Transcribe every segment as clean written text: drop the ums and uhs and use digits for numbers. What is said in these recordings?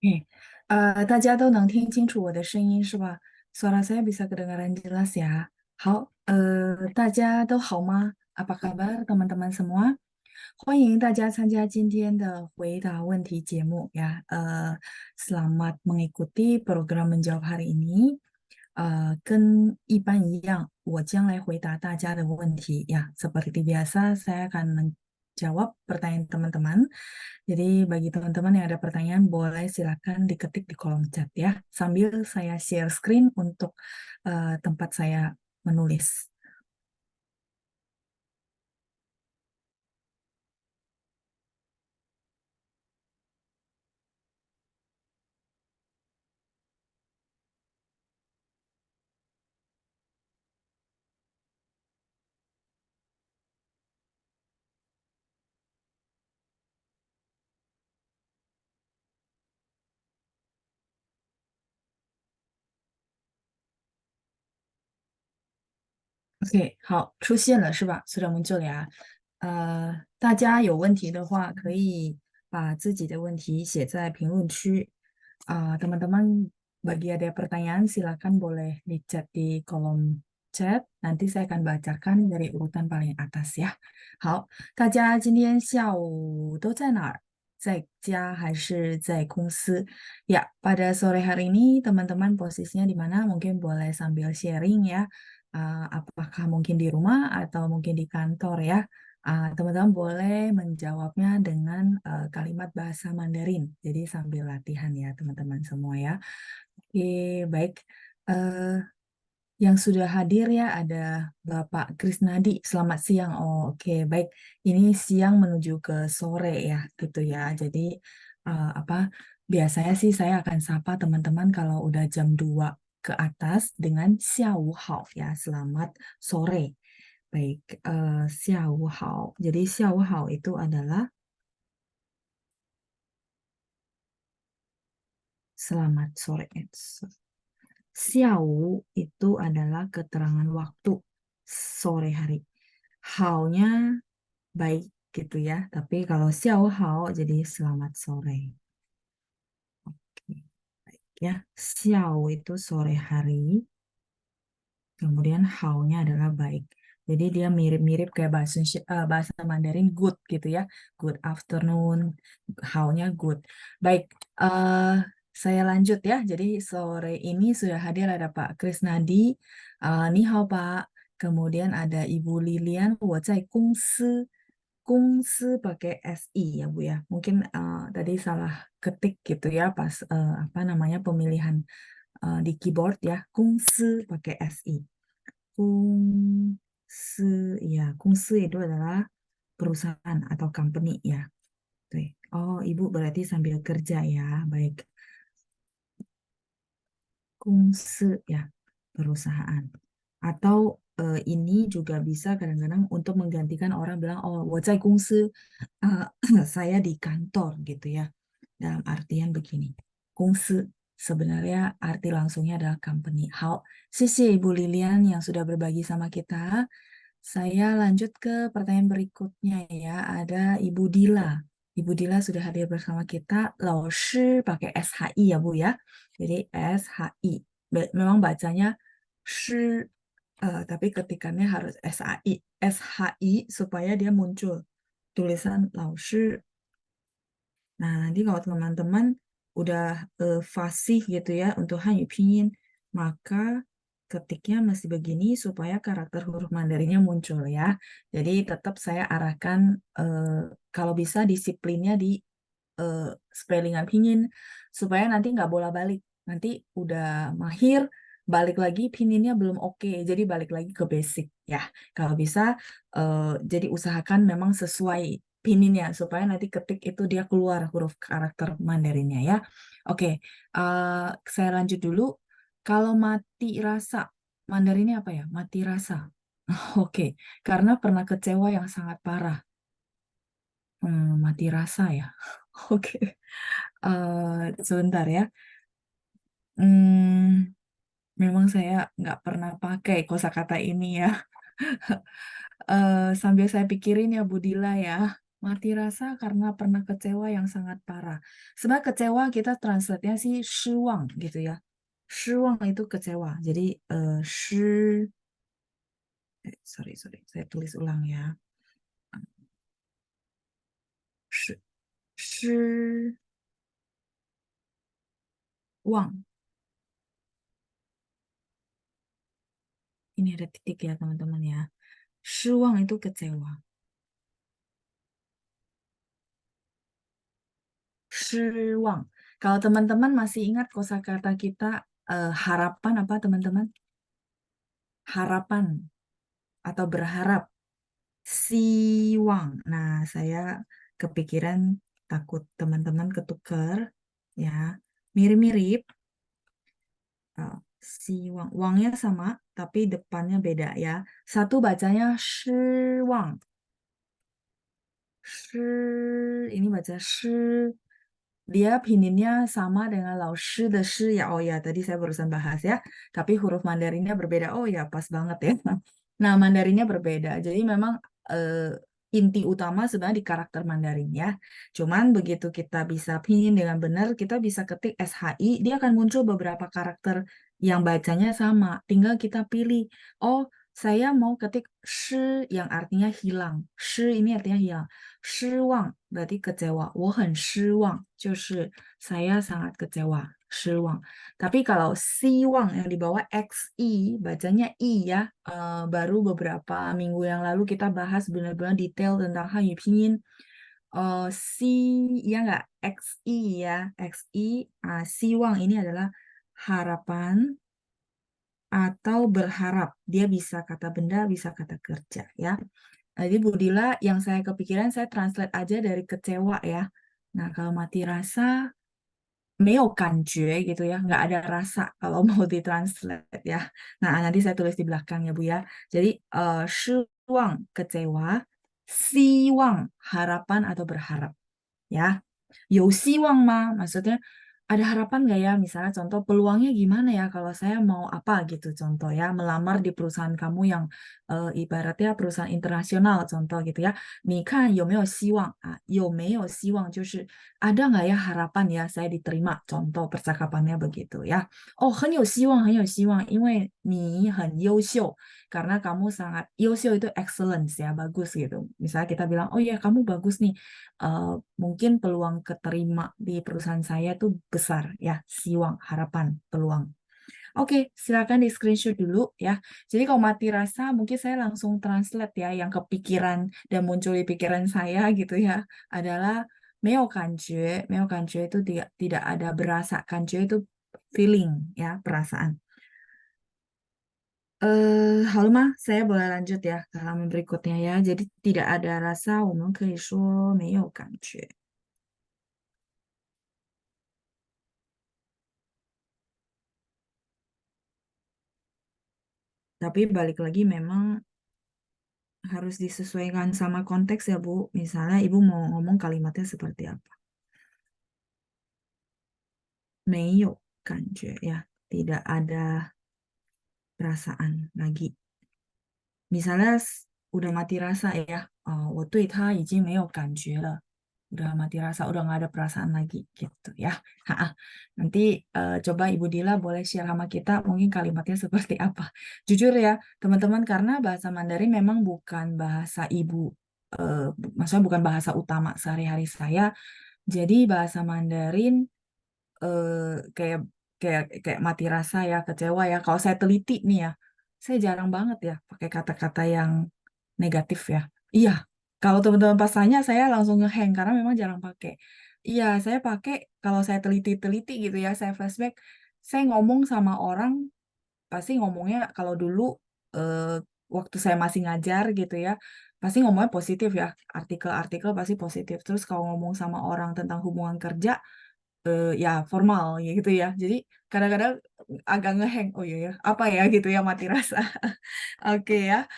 Oke,大家都能听清楚我的声音是吧？Suara saya bisa kedengaran jelas ya. 好，大家都好吗？Apa kabar teman-teman semua？欢迎大家参加今天的回答问题节目ya. Selamat mengikuti program menjawab hari ini. 跟一般一样，我将来回答大家的问题ya. Seperti biasa, saya akan menjawab pertanyaan teman-teman. Jadi bagi teman-teman yang ada pertanyaan, boleh silakan diketik di kolom chat ya. Sambil saya share screen untuk tempat saya menulis. OK，好，出现了是吧？苏德们这里啊，大家有问题的话，可以把自己的问题写在评论区。Teman-teman, bagi ada pertanyaan, silakan boleh di chat di kolom chat. Nanti saya akan bacakan dari urutan paling atas ya. 好，大家今天下午都在哪儿？在家还是在公司？Ya, pada sore hari ini teman-teman posisinya di mana? Mungkin boleh sambil sharing ya. Apakah mungkin di rumah atau mungkin di kantor ya? Teman-teman boleh menjawabnya dengan kalimat bahasa Mandarin. Jadi sambil latihan ya teman-teman semua ya. Oke, baik. Eh, yang sudah hadir ya ada Bapak Krisnadi. Selamat siang. Oh, oke, baik. Ini siang menuju ke sore ya, gitu ya. Jadi apa? Biasanya sih saya akan sapa teman-teman kalau udah jam 2 ke atas dengan xiao hao ya. Selamat sore. Baik, xiao hao. Jadi xiao hao itu adalah selamat sore. Xiao itu adalah keterangan waktu sore hari. Hao-nya baik gitu ya. Tapi kalau xiao hao jadi selamat sore. Oke, baik ya. Xiao itu sore hari, kemudian hao-nya adalah baik. Jadi dia mirip-mirip kayak bahasa Mandarin good gitu ya. Good afternoon, hao-nya good. Baik, saya lanjut ya. Jadi sore ini sudah hadir ada Pak Krisnadi. Ni hao Pak. Kemudian ada Ibu Lilian, 我在公司pakai SI ya Bu ya. Mungkin tadi salah ketik gitu ya pas apa namanya pemilihan di keyboard ya. 公司 pakai SI. 公司 ya, 公司 itu adalah perusahaan atau company ya. Tuh. Oh, Ibu berarti sambil kerja ya. Baik. 公司 ya, perusahaan. Atau ini juga bisa kadang-kadang untuk menggantikan orang bilang, oh, 我在公司, eh, saya di kantor gitu ya. Dalam artian begini, 公司 sebenarnya arti langsungnya adalah company. 好，谢谢 Ibu Lilian yang sudah berbagi sama kita. Saya lanjut ke pertanyaan berikutnya ya. Ada Ibu Dila. Ibu Dila sudah hadir bersama kita. 老师 pakai SHI ya Bu ya. Jadi SHI. Memang bacanya shi, tapi ketikannya harus SHI. SHI supaya dia muncul tulisan 老师. Nah, nanti kalau teman-teman udah fasih gitu ya untuk Hanyu Pinyin, maka ketiknya masih begini supaya karakter huruf Mandarinnya muncul ya. Jadi tetap saya arahkan kalau bisa disiplinnya di eh, spellingan Pinyin supaya nanti nggak bola-balik. Nanti udah mahir, balik lagi Pinyinnya belum oke, jadi balik lagi ke basic ya. Kalau bisa jadi usahakan memang sesuai Pininnya supaya nanti ketik itu dia keluar huruf karakter Mandarinnya ya. Oke, eh, saya lanjut dulu. Kalau mati rasa, Mandarinnya apa ya? Mati rasa. Oke, karena pernah kecewa yang sangat parah. Mati rasa ya. Oke, sebentar ya. Hmm, memang saya nggak pernah pakai kosakata ini ya. Sambil saya pikirin ya Bu Dila ya. Mati rasa karena pernah kecewa yang sangat parah. Sebenarnya kecewa kita translate-nya sih 失望 gitu ya. 失望 itu kecewa. Jadi sorry, saya tulis ulang ya. 失望 ini ada titik ya teman-teman ya. 失望 itu kecewa. 失望. Kalau teman-teman masih ingat kosakata kita harapan apa teman-teman? Harapan atau berharap. Siwang. Nah, saya kepikiran takut teman-teman ketukar ya. Mirip-mirip. Siwang. Wangnya sama, tapi depannya beda ya. Satu bacanya shiwang. Shi, ini baca shi. Dia pininnya sama dengan lao shi de shi ya. Oh ya, tadi saya barusan bahas ya. Tapi huruf Mandarinnya berbeda. Oh ya, pas banget ya. Nah, Mandarinnya berbeda. Jadi memang inti utama sebenarnya di karakter Mandarin ya. Cuman begitu kita bisa pinin dengan benar, kita bisa ketik SHI, dia akan muncul beberapa karakter yang bacanya sama. Tinggal kita pilih. Oh, saya mau ketik shi yang artinya hilang. Shi ini artinya hilang. 失望 berarti kecewa. 我很失望 就是 saya sangat kecewa. 失望. Tapi kalau siwang yang di bawah XI, bacanya I ya. Baru beberapa minggu yang lalu kita bahas benar-benar detail tentang Hanyu Pinyin. Si, ya nggak? XI ya. XI, siwang ini adalah harapan atau berharap. Dia bisa kata benda, bisa kata kerja ya. Jadi Budila yang saya kepikiran saya translate aja dari kecewa ya. Nah kalau mati rasa 没有感觉 gitu ya, nggak ada rasa kalau mau ditranslate ya. Nah nanti saya tulis di belakang ya Bu ya. Jadi 失望 kecewa, 希望 harapan atau berharap ya. 有希望吗? Maksudnya ada harapan nggak ya? Misalnya contoh peluangnya gimana ya kalau saya mau apa gitu contoh ya. Melamar di perusahaan kamu yang ibaratnya perusahaan internasional contoh gitu ya. 你看有没有希望? 有没有希望就是 ada nggak ya harapan ya saya diterima contoh percakapannya begitu ya. Oh 很有希望因为你很优秀 karena kamu sangat 优秀 itu excellence ya bagus gitu. Misalnya kita bilang oh ya kamu bagus nih eh, mungkin peluang keterima di perusahaan saya tuh besar ya, siwang, harapan, peluang. Oke, silakan di screenshot dulu ya. Jadi kalau mati rasa mungkin saya langsung translate ya yang kepikiran dan muncul di pikiran saya gitu ya adalah 没有感觉 itu tidak ada berasa, 感觉 itu feeling ya, perasaan. Halo Ma, saya boleh lanjut ya ke halaman berikutnya ya. Jadi tidak ada rasa, 我们可以说没有感觉. Tapi balik lagi memang harus disesuaikan sama konteks ya Bu. Misalnya Ibu mau ngomong kalimatnya seperti apa. 没有感觉 ya. Tidak ada perasaan lagi. Misalnya udah mati rasa ya. 我对他已经没有感觉了. Udah mati rasa, udah nggak ada perasaan lagi gitu ya. Ha-ha. Nanti coba Ibu Dila boleh share sama kita mungkin kalimatnya seperti apa. Jujur ya teman-teman karena bahasa Mandarin memang bukan bahasa ibu, eh, maksudnya bukan bahasa utama sehari-hari saya. Jadi bahasa Mandarin eh, kayak kayak kayak mati rasa ya, kecewa ya. Kalau saya teliti nih ya, saya jarang banget ya pakai kata-kata yang negatif ya. Iya, kalau teman-teman pas tanya saya langsung ngehang karena memang jarang pakai. Iya, saya pakai kalau saya teliti-teliti gitu ya, saya flashback, saya ngomong sama orang pasti ngomongnya kalau dulu eh, waktu saya masih ngajar gitu ya, pasti ngomongnya positif ya, artikel-artikel pasti positif. Terus kalau ngomong sama orang tentang hubungan kerja ya formal ya gitu ya. Jadi kadang-kadang agak ngeheng. Oh iya ya, apa ya gitu ya mati rasa. Oke ya.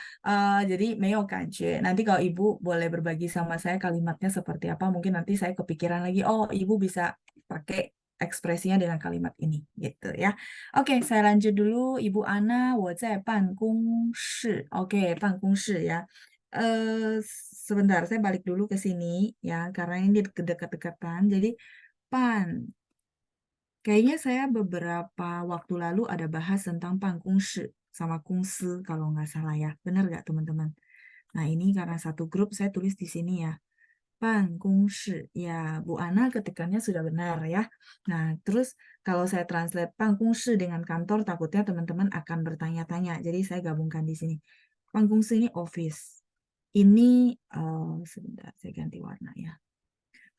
Jadi Meo Kanje. Nanti kalau Ibu boleh berbagi sama saya kalimatnya seperti apa, mungkin nanti saya kepikiran lagi. Oh, Ibu bisa pakai ekspresinya dengan kalimat ini gitu ya. Oke, saya lanjut dulu. Ibu Ana, 我在办公室. Oke, 办公室 ya. sebentar, saya balik dulu ke sini ya, karena ini dekat-dekatan. Jadi pan, kayaknya saya beberapa waktu lalu ada bahas tentang pangkungsi sama kungsi kalau nggak salah ya. Benar nggak teman-teman? Nah ini karena satu grup saya tulis di sini ya. Pangkungsi, ya Bu Ana ketikannya sudah benar ya. Nah terus kalau saya translate pangkungsi dengan kantor, takutnya teman-teman akan bertanya-tanya. Jadi saya gabungkan di sini. Pangkungsi ini office. Ini sebentar saya ganti warna ya.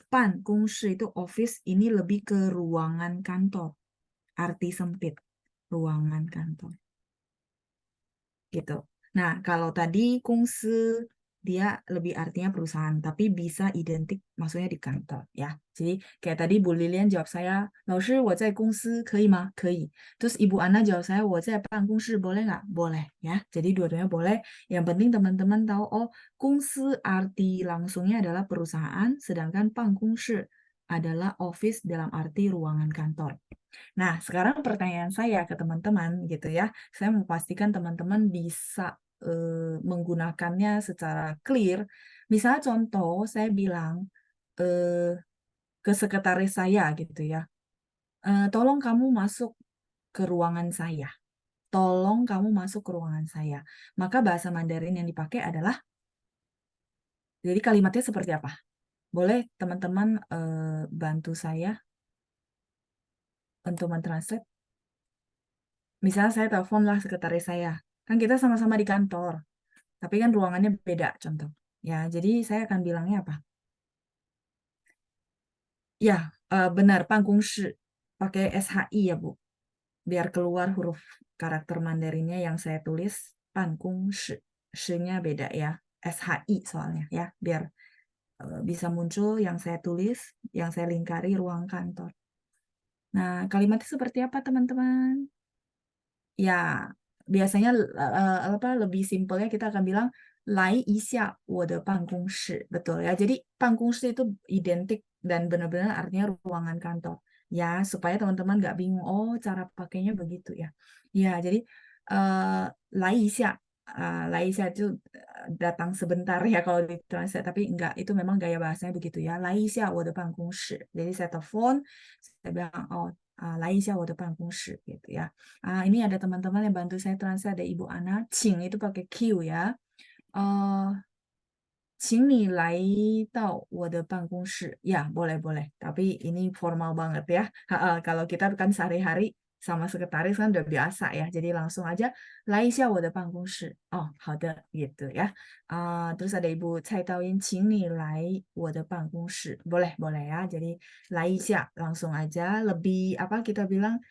Pan, kungsi itu office, ini lebih ke ruangan kantor. Arti sempit, ruangan kantor. Gitu. Nah, kalau tadi kungsi dia lebih artinya perusahaan, tapi bisa identik maksudnya di kantor ya. Jadi kayak tadi Bu Lilian jawab saya, 老师我在公司可以吗？可以. Terus Ibu Ana jawab saya, 我在办公室 boleh nggak? Boleh ya. Jadi dua-duanya boleh. Yang penting teman-teman tahu, oh, 公司 arti langsungnya adalah perusahaan, sedangkan 办公室 adalah office dalam arti ruangan kantor. Nah, sekarang pertanyaan saya ke teman-teman gitu ya. Saya mau pastikan teman-teman bisa menggunakannya secara clear. Misalnya contoh, saya bilang ke sekretaris saya gitu ya. Tolong kamu masuk ke ruangan saya. Tolong kamu masuk ke ruangan saya. Maka bahasa Mandarin yang dipakai adalah, jadi kalimatnya seperti apa? Boleh teman-teman bantu saya untuk mentranslate? Misalnya saya telepon lah sekretaris saya. Kan kita sama-sama di kantor. Tapi kan ruangannya beda contoh. Ya, jadi saya akan bilangnya apa? Ya, benar, pangkungsi. Pakai SHI ya, Bu. Biar keluar huruf karakter Mandarinnya yang saya tulis, pangkungsi. Sh-nya beda ya. SHI soalnya ya, biar bisa muncul yang saya tulis, yang saya lingkari ruang kantor. Nah, kalimatnya seperti apa, teman-teman? Ya, biasanya apa lebih simpelnya kita akan bilang 来一下我的办公室, betul ya. Jadi 办公室 itu identik dan benar-benar artinya ruangan kantor. Ya, supaya teman-teman nggak bingung. Oh, cara pakainya begitu ya. Ya, jadi 来一下, 来一下 itu datang sebentar ya kalau ditranslate, tapi enggak, itu memang gaya bahasanya begitu ya. 来一下我的办公室. Jadi saya telepon, saya bilang, oh, 来一下我的办公室 gitu ya. Ini ada teman-teman yang bantu saya translate, ada Ibu Ana. Qing itu pakai Q ya. 请你来到我的办公室. Ya, boleh-boleh. Tapi ini formal banget ya. Kalau kita kan sehari-hari sama sekretaris kan udah biasa ya. Jadi langsung aja 来一下我的办公室. Oh, 好的 gitu ya. Terus ada Ibu Cai Taoyin, 请你来我的办公室. Boleh-boleh ya. Jadi 来一下 langsung aja, lebih apa kita bilang,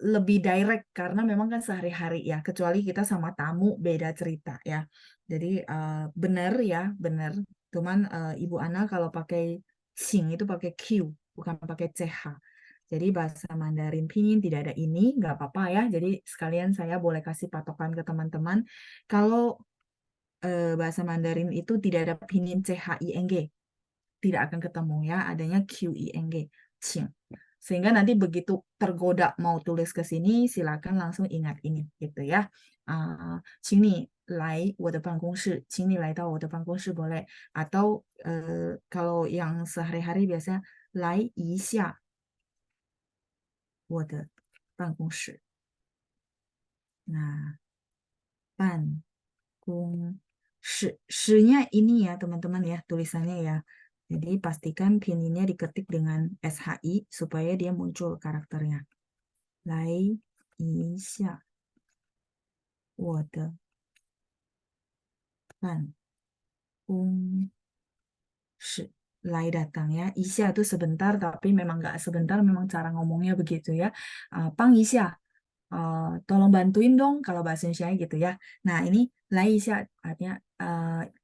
lebih direct karena memang kan sehari-hari ya, kecuali kita sama tamu beda cerita ya. Jadi benar ya, benar. Cuman Ibu Ana kalau pakai Xing itu pakai Q, bukan pakai CH. Jadi bahasa Mandarin Pinyin tidak ada ini, nggak apa-apa ya. Jadi sekalian saya boleh kasih patokan ke teman-teman. Kalau bahasa Mandarin itu tidak ada Pinyin CHING, tidak akan ketemu ya, adanya QING, Qing. Sehingga nanti begitu tergoda mau tulis ke sini, silakan langsung ingat ini gitu ya. 请你来我的办公室, 请你来到我的办公室 boleh. Atau kalau yang sehari-hari biasanya 来一下我的办公室. Nah, 办公室, sh-nya ini ya teman-teman ya, tulisannya ya. Jadi pastikan pininnya diketik dengan SHI supaya dia muncul karakternya. 来一下我的办公室. 来 datang ya. Isya itu sebentar, tapi memang nggak sebentar, memang cara ngomongnya begitu ya. Pang Isya, tolong bantuin dong kalau bahasa Indonesia gitu ya. Nah ini 来 Isya artinya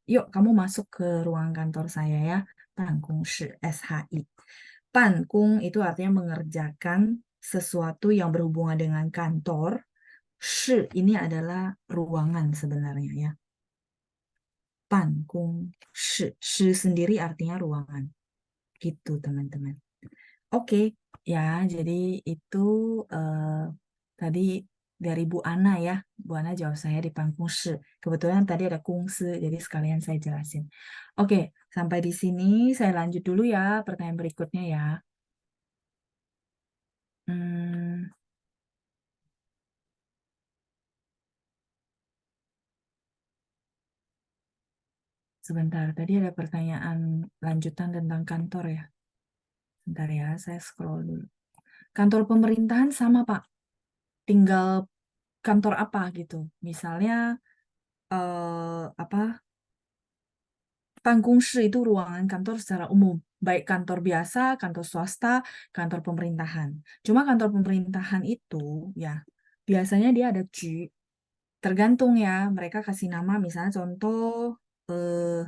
yuk kamu masuk ke ruang kantor saya ya. 办公室 SHI. 办公 itu artinya mengerjakan sesuatu yang berhubungan dengan kantor. Shi ini adalah ruangan sebenarnya ya. 办公室, shi sendiri artinya ruangan. Gitu teman-teman. Oke, ya jadi itu tadi dari Bu Ana ya. Bu Ana jawab saya di Pangkungsi. Kebetulan tadi ada kungsi, jadi sekalian saya jelasin. Oke, sampai di sini saya lanjut dulu ya pertanyaan berikutnya ya. Hmm, sebentar, tadi ada pertanyaan lanjutan tentang kantor ya. Sebentar ya, saya scroll dulu. Kantor pemerintahan sama Pak, tinggal kantor apa gitu. Misalnya apa? Pangkungsi itu ruangan kantor secara umum, baik kantor biasa, kantor swasta, kantor pemerintahan. Cuma kantor pemerintahan itu ya biasanya dia ada ju, tergantung ya mereka kasih nama misalnya contoh eh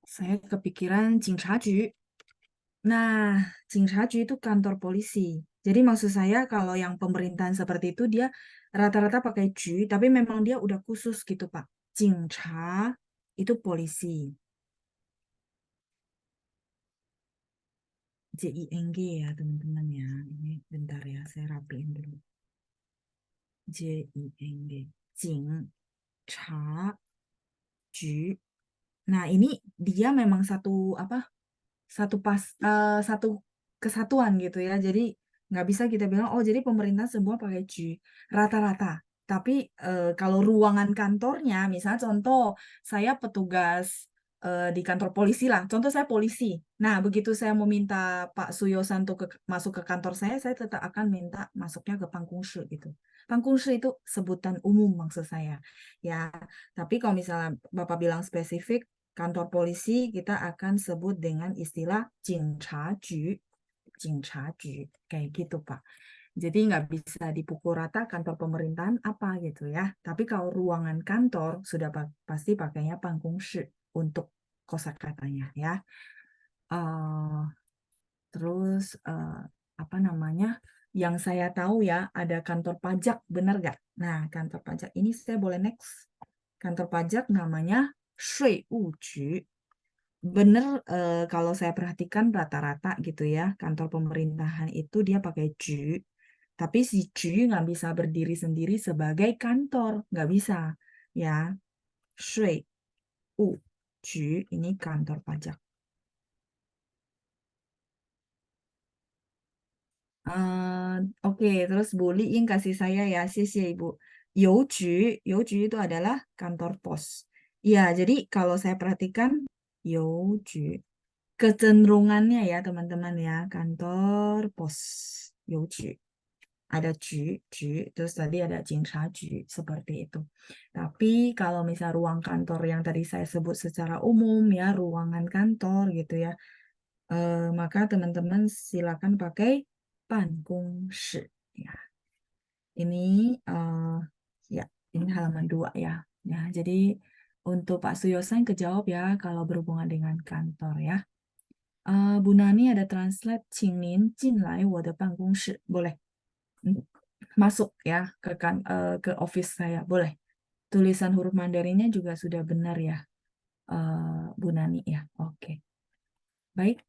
saya kepikiran Jingchaju. Nah, Jingchaju itu kantor polisi. Jadi maksud saya kalau yang pemerintahan seperti itu dia rata-rata pakai ju, tapi memang dia udah khusus gitu Pak. Jingcha itu polisi. JING ya teman-teman ya. Ini bentar ya, saya rapiin dulu. JING. Jing, Cha, Ju. Nah, ini dia memang satu apa? Satu kesatuan gitu ya. Jadi nggak bisa kita bilang oh jadi pemerintah semua pakai G rata-rata. Tapi kalau ruangan kantornya, misalnya contoh saya petugas di kantor polisi lah. Contoh saya polisi. Nah begitu saya mau minta Pak Suyosan untuk masuk ke kantor saya tetap akan minta masuknya ke Pangkungsi gitu. Pangkungsi itu sebutan umum maksud saya. Ya, tapi kalau misalnya Bapak bilang spesifik kantor polisi kita akan sebut dengan istilah Jingchaju, Jingchaju, kayak gitu Pak. Jadi nggak bisa dipukul rata kantor pemerintahan apa gitu ya. Tapi kalau ruangan kantor sudah pasti pakainya Pangkungsi untuk kosakatanya ya. Eh, terus apa namanya? Yang saya tahu ya ada kantor pajak, benar nggak? Nah, kantor pajak ini saya boleh next. Kantor pajak namanya 税务局. Bener kalau saya perhatikan rata-rata gitu ya, kantor pemerintahan itu dia pakai ju, tapi si ju nggak bisa berdiri sendiri sebagai kantor, nggak bisa. Ya, shui u ju ini kantor pajak. Eh, oke, terus Bu Liing kasih saya ya, sih Ibu. Youju, Youju itu adalah kantor pos. Iya, jadi kalau saya perhatikan Youju. Kecenderungannya ya teman-teman ya kantor pos Youju ada ju ju terus tadi ada Jingsha ju seperti itu. Tapi kalau misal ruang kantor yang tadi saya sebut secara umum ya ruangan kantor gitu ya maka teman-teman silakan pakai Bangongshi ya. Ini ya ini halaman 2 ya. Ya, jadi untuk Pak Suyosan kejawab ya kalau berhubungan dengan kantor ya. Bu Nani ada translate 请您进来我的办公室 boleh. Hmm, masuk ya ke office saya boleh. Tulisan huruf Mandarinnya juga sudah benar ya Bu Nani ya. Oke, baik.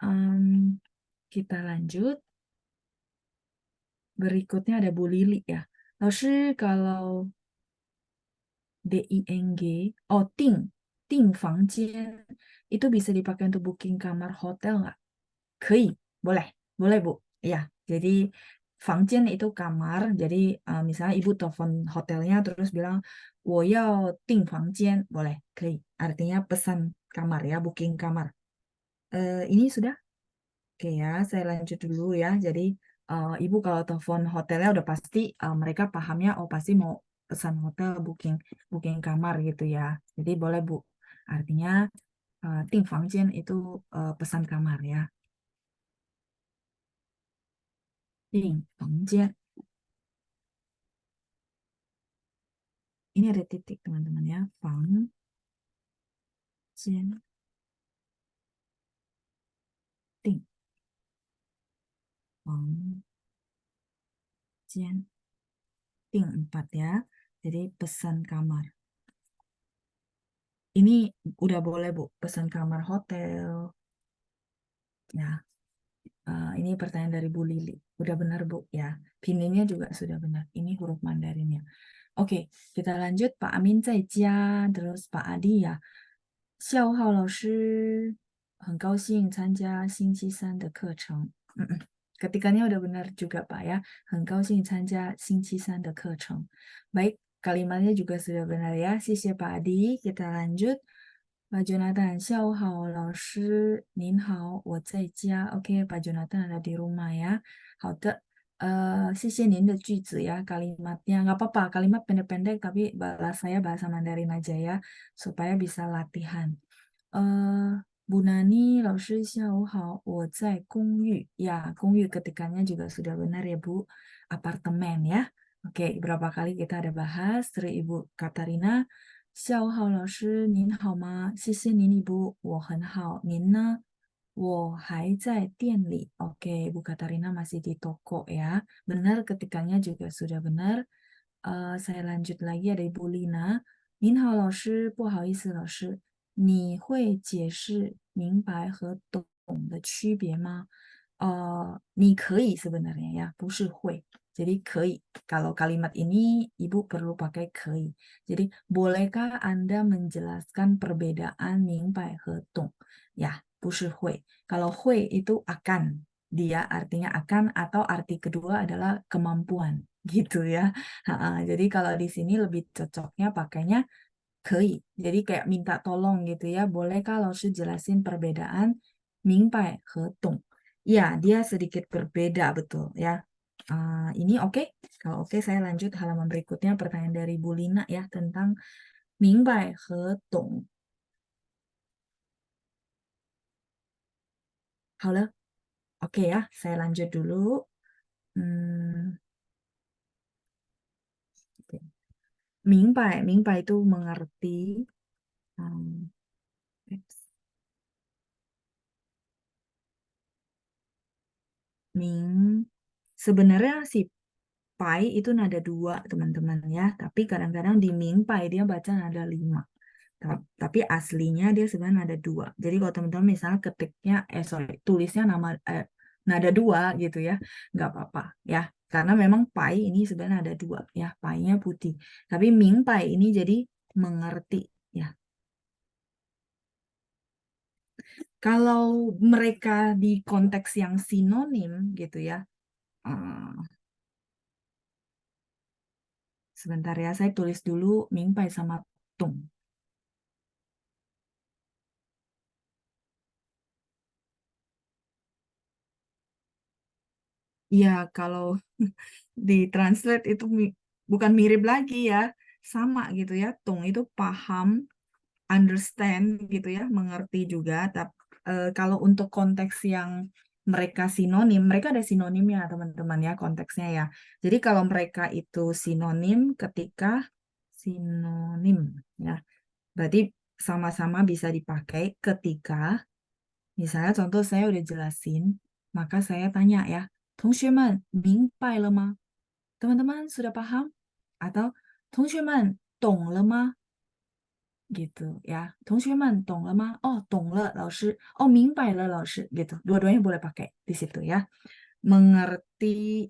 Em, kita lanjut. Berikutnya ada Bu Lili ya. Lalu kalau DING, oh ting, ting 房间 itu bisa dipakai untuk booking kamar hotel nggak? 可以, boleh, boleh Bu. Ya, jadi 房间 itu kamar. Jadi misalnya Ibu telepon hotelnya terus bilang, 我要订房间, boleh, 可以. Artinya pesan kamar ya, booking kamar. Ini sudah? Oke ya, saya lanjut dulu ya. Jadi Ibu kalau telepon hotelnya udah pasti mereka pahamnya, oh pasti mau pesan hotel, booking booking kamar gitu ya. Jadi boleh Bu. Artinya 订房间 itu pesan kamar ya. 订房间. Ini ada titik teman-teman ya. Fang, jian, ting, fang, jian, ting 4 ya. Jadi pesan kamar. Ini udah boleh Bu, pesan kamar hotel ya. Ini pertanyaan dari Bu Lili. Udah benar, Bu, ya. Pinginnya juga sudah benar. Ini huruf Mandarinnya. Oke, kita lanjut. Pak Amin Zaijia, terus Pak Adi ya. 下午好，老师，很高兴参加星期三的课程。Ketikanya udah benar juga, Pak ya. 很高兴参加星期三的课程. Baik, kalimatnya juga sudah benar ya. 谢谢 Pak Adi. Kita lanjut. Pak Jonathan, 下午好，老师，您好，我在家. Oke, Pak Jonathan ada di rumah ya. 好的，谢谢您的句子ya, kalimatnya. Nggak apa-apa, kalimat pendek-pendek, tapi saya bahasa Mandarin aja ya, supaya bisa latihan. Bu Nani, 老师下午好，我在公寓. Ya, 公寓ketikanya juga sudah benar ya, Bu. Apartemen ya. Oke, berapa kali kita ada bahas dari Ibu Katarina. 下午好，老师您好吗？谢谢您，ibu，我很好。您呢？我还在店里. Oke, Bu Katarina masih di toko ya. Benar, ketikanya juga sudah benar. Saya lanjut lagi ada Ibu Lina. 您好，老师，不好意思，老师，你会解释明白和懂的区别吗？你可以 sebenarnya ya, 不是会. Jadi 可以. Kalau kalimat ini Ibu perlu pakai 可以. Jadi bolehkah Anda menjelaskan perbedaan 明白和懂? Ya, 不是会. Kalau 会 itu akan. Dia artinya akan atau arti kedua adalah kemampuan gitu ya. Jadi kalau di sini lebih cocoknya pakainya 可以. Jadi kayak minta tolong gitu ya. Bolehkah 老师 jelasin perbedaan 明白和懂? Ya, dia sedikit berbeda betul ya. Ini oke? Kalau oke, saya lanjut halaman berikutnya pertanyaan dari Bu Lina ya tentang 明白和懂. 好了, oke ya, saya lanjut dulu. Hmm, oke. 明白 itu mengerti. Hmm, Ming, sebenarnya si pai itu nada dua teman-teman ya, tapi kadang-kadang di Ming pai dia baca nada lima. Tapi aslinya dia sebenarnya nada dua. Jadi kalau teman-teman misalnya ketiknya, tulisnya nada dua gitu ya, nggak apa-apa ya. Karena memang pai ini sebenarnya nada dua ya, painya putih. Tapi Ming pai ini jadi mengerti ya. Kalau mereka di konteks yang sinonim gitu ya, eh, sebentar ya, saya tulis dulu Mingpai sama Tung. Ya, kalau ditranslate itu bukan mirip lagi ya, sama gitu ya. Tung itu paham, understand gitu ya, mengerti juga. Tapi kalau untuk konteks yang mereka sinonim, mereka ada sinonimnya teman-teman ya konteksnya ya. Jadi kalau mereka itu sinonim ketika sinonim ya, berarti sama-sama bisa dipakai ketika misalnya contoh saya udah jelasin, maka saya tanya ya, 同学们明白了吗? Teman-teman sudah paham? Atau 同学们懂了吗? Gitu ya. 同学们懂了吗? Oh, 懂了老师. Oh, 明白了老师. Gitu. Dua-duanya boleh pakai di situ ya. Mengerti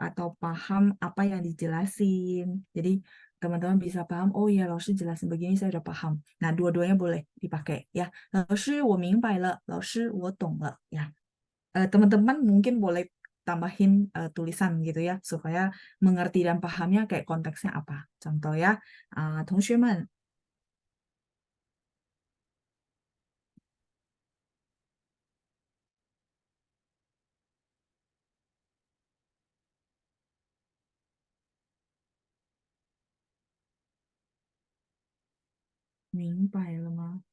atau paham apa yang dijelasin. Jadi teman-teman bisa paham, oh ya, 老师 jelasin begini saya udah paham. Nah, dua-duanya boleh dipakai ya. 老师我明白了，老师我懂了 ya. Teman-teman mungkin boleh tambahin tulisan gitu ya supaya mengerti dan pahamnya kayak konteksnya apa. Contoh ya, 同学们明白了吗?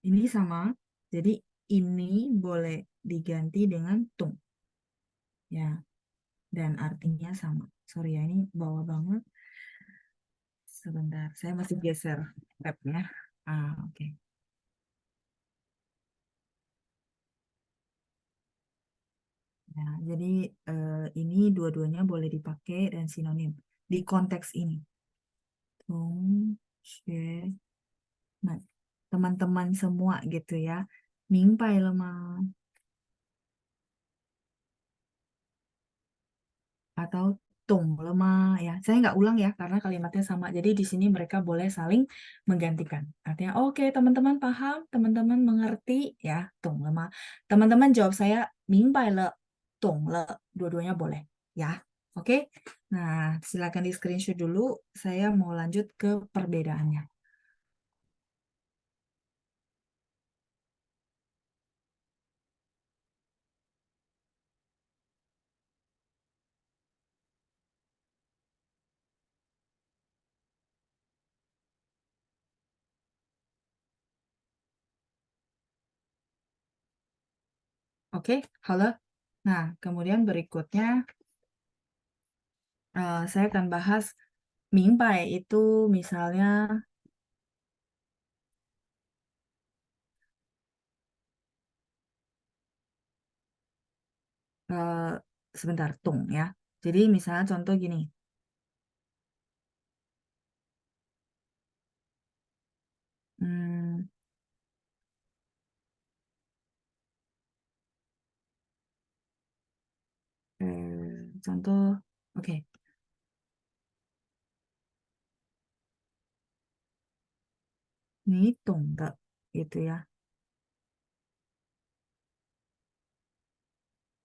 Ini sama. Jadi ini boleh diganti dengan tung ya dan artinya sama. Sorry ya ini bawah banget. Sebentar, saya masih geser tabnya. Oke. Nah, jadi ini dua-duanya boleh dipakai dan sinonim di konteks ini. Tung, she, teman-teman semua gitu ya. 明白了吗？Atau 懂了吗? Ya, saya nggak ulang ya karena kalimatnya sama. Jadi di sini mereka boleh saling menggantikan. Artinya, oke, teman-teman paham, teman-teman mengerti, ya, 懂了吗? Teman-teman jawab saya, 明白了, 懂了. Dua-duanya boleh, ya. Oke. Nah, silakan di screenshot dulu. Saya mau lanjut ke perbedaannya. Oke, halo. Nah, kemudian berikutnya saya akan bahas 明白 itu misalnya eh, sebentar, tung ya. Jadi misalnya contoh gini, hmm, contoh, oke, ini tung de, gitu ya.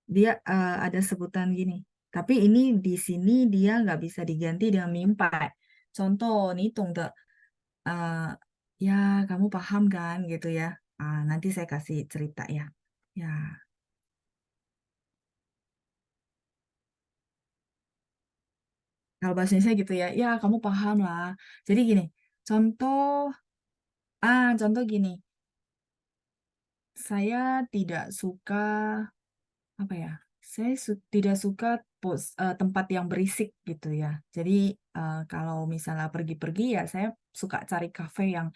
Dia ada sebutan gini, tapi ini di sini dia nggak bisa diganti dengan mimpai. Contoh, ini tung de, eh, ya kamu paham kan gitu ya. Nanti saya kasih cerita ya. Ya, kalau bahasa Indonesia gitu ya, ya kamu paham lah. Jadi gini, contoh, contoh gini, saya tidak suka apa ya? Saya tidak suka tempat yang berisik gitu ya. Jadi kalau misalnya pergi-pergi ya saya suka cari kafe yang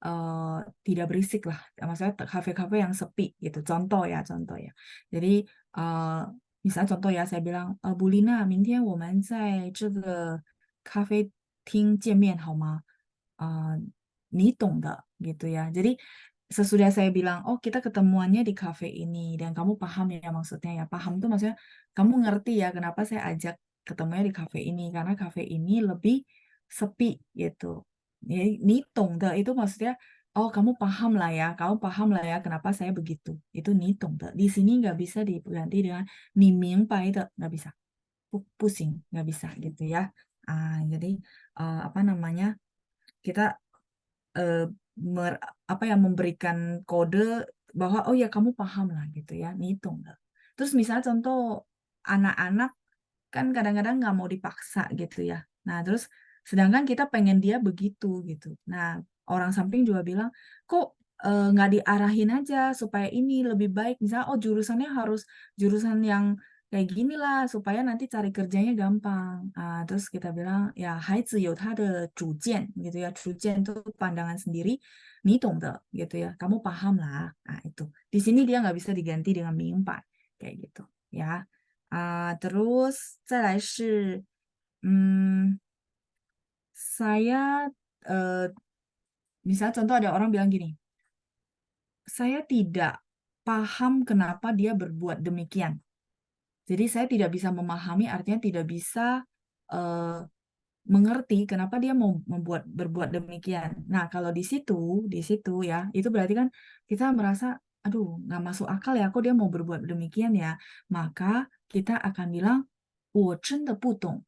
eh, tidak berisik lah. Maksudnya kafe-kafe yang sepi gitu. Contoh ya. Jadi eh, misalnya contoh ya saya bilang, Bu Lina, 明天我们在这个咖啡厅见面好吗？你懂的gitu ya. Jadi sesudah saya bilang, oh kita ketemuannya di kafe ini dan kamu paham ya maksudnya ya. Paham tuh maksudnya kamu ngerti ya kenapa saya ajak ketemunya di kafe ini karena kafe ini lebih sepi gitu. Ya, 你懂的 itu maksudnya oh kamu paham lah ya, kamu paham lah ya kenapa saya begitu. Itu 你懂的. Di sini nggak bisa diganti dengan 你明白的, nggak bisa. Pusing, nggak bisa gitu ya. Jadi apa namanya? Kita eh, apa ya memberikan kode bahwa oh ya kamu paham lah gitu ya, ngitung lah. Terus misalnya contoh anak-anak kan kadang-kadang nggak mau dipaksa gitu ya. Nah terus sedangkan kita pengen dia begitu gitu. Nah orang samping juga bilang kok nggak diarahin aja supaya ini lebih baik. Misalnya oh jurusannya harus jurusan yang kayak gini lah supaya nanti cari kerjanya gampang. Terus kita bilang ya 孩子有他的主见 gitu ya. 主见 itu pandangan sendiri, 你懂的 gitu ya. Kamu paham lah. Nah itu. Di sini dia nggak bisa diganti dengan 明白 kayak gitu ya. Terus 再来是 saya eh, misalnya contoh ada orang bilang gini, saya tidak paham kenapa dia berbuat demikian. Jadi saya tidak bisa memahami, artinya tidak bisa eh, mengerti kenapa dia mau berbuat demikian. Nah, kalau di situ ya, itu berarti kan kita merasa, aduh, nggak masuk akal ya, kok dia mau berbuat demikian ya. Maka kita akan bilang, 我真的不懂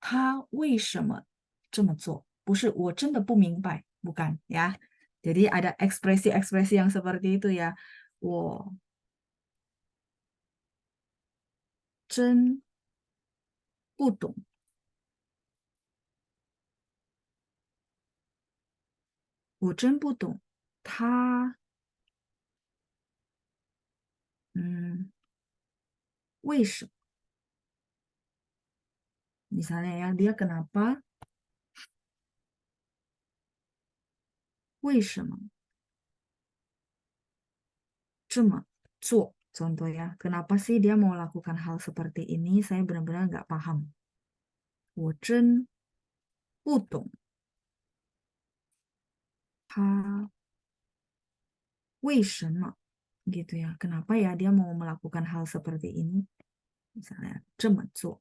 他为什么这么做，不是我真的不明白, bukan ya. Jadi ada ekspresi-ekspresi yang seperti itu ya. 我真不懂，我真不懂他为什么 misalnya ya dia kenapa 为什么这么做 contoh ya kenapa sih dia mau lakukan hal seperti ini saya benar-benar nggak paham 我真不懂他为什么 gitu ya. Kenapa ya dia mau melakukan hal seperti ini? Misalnya, 这么做.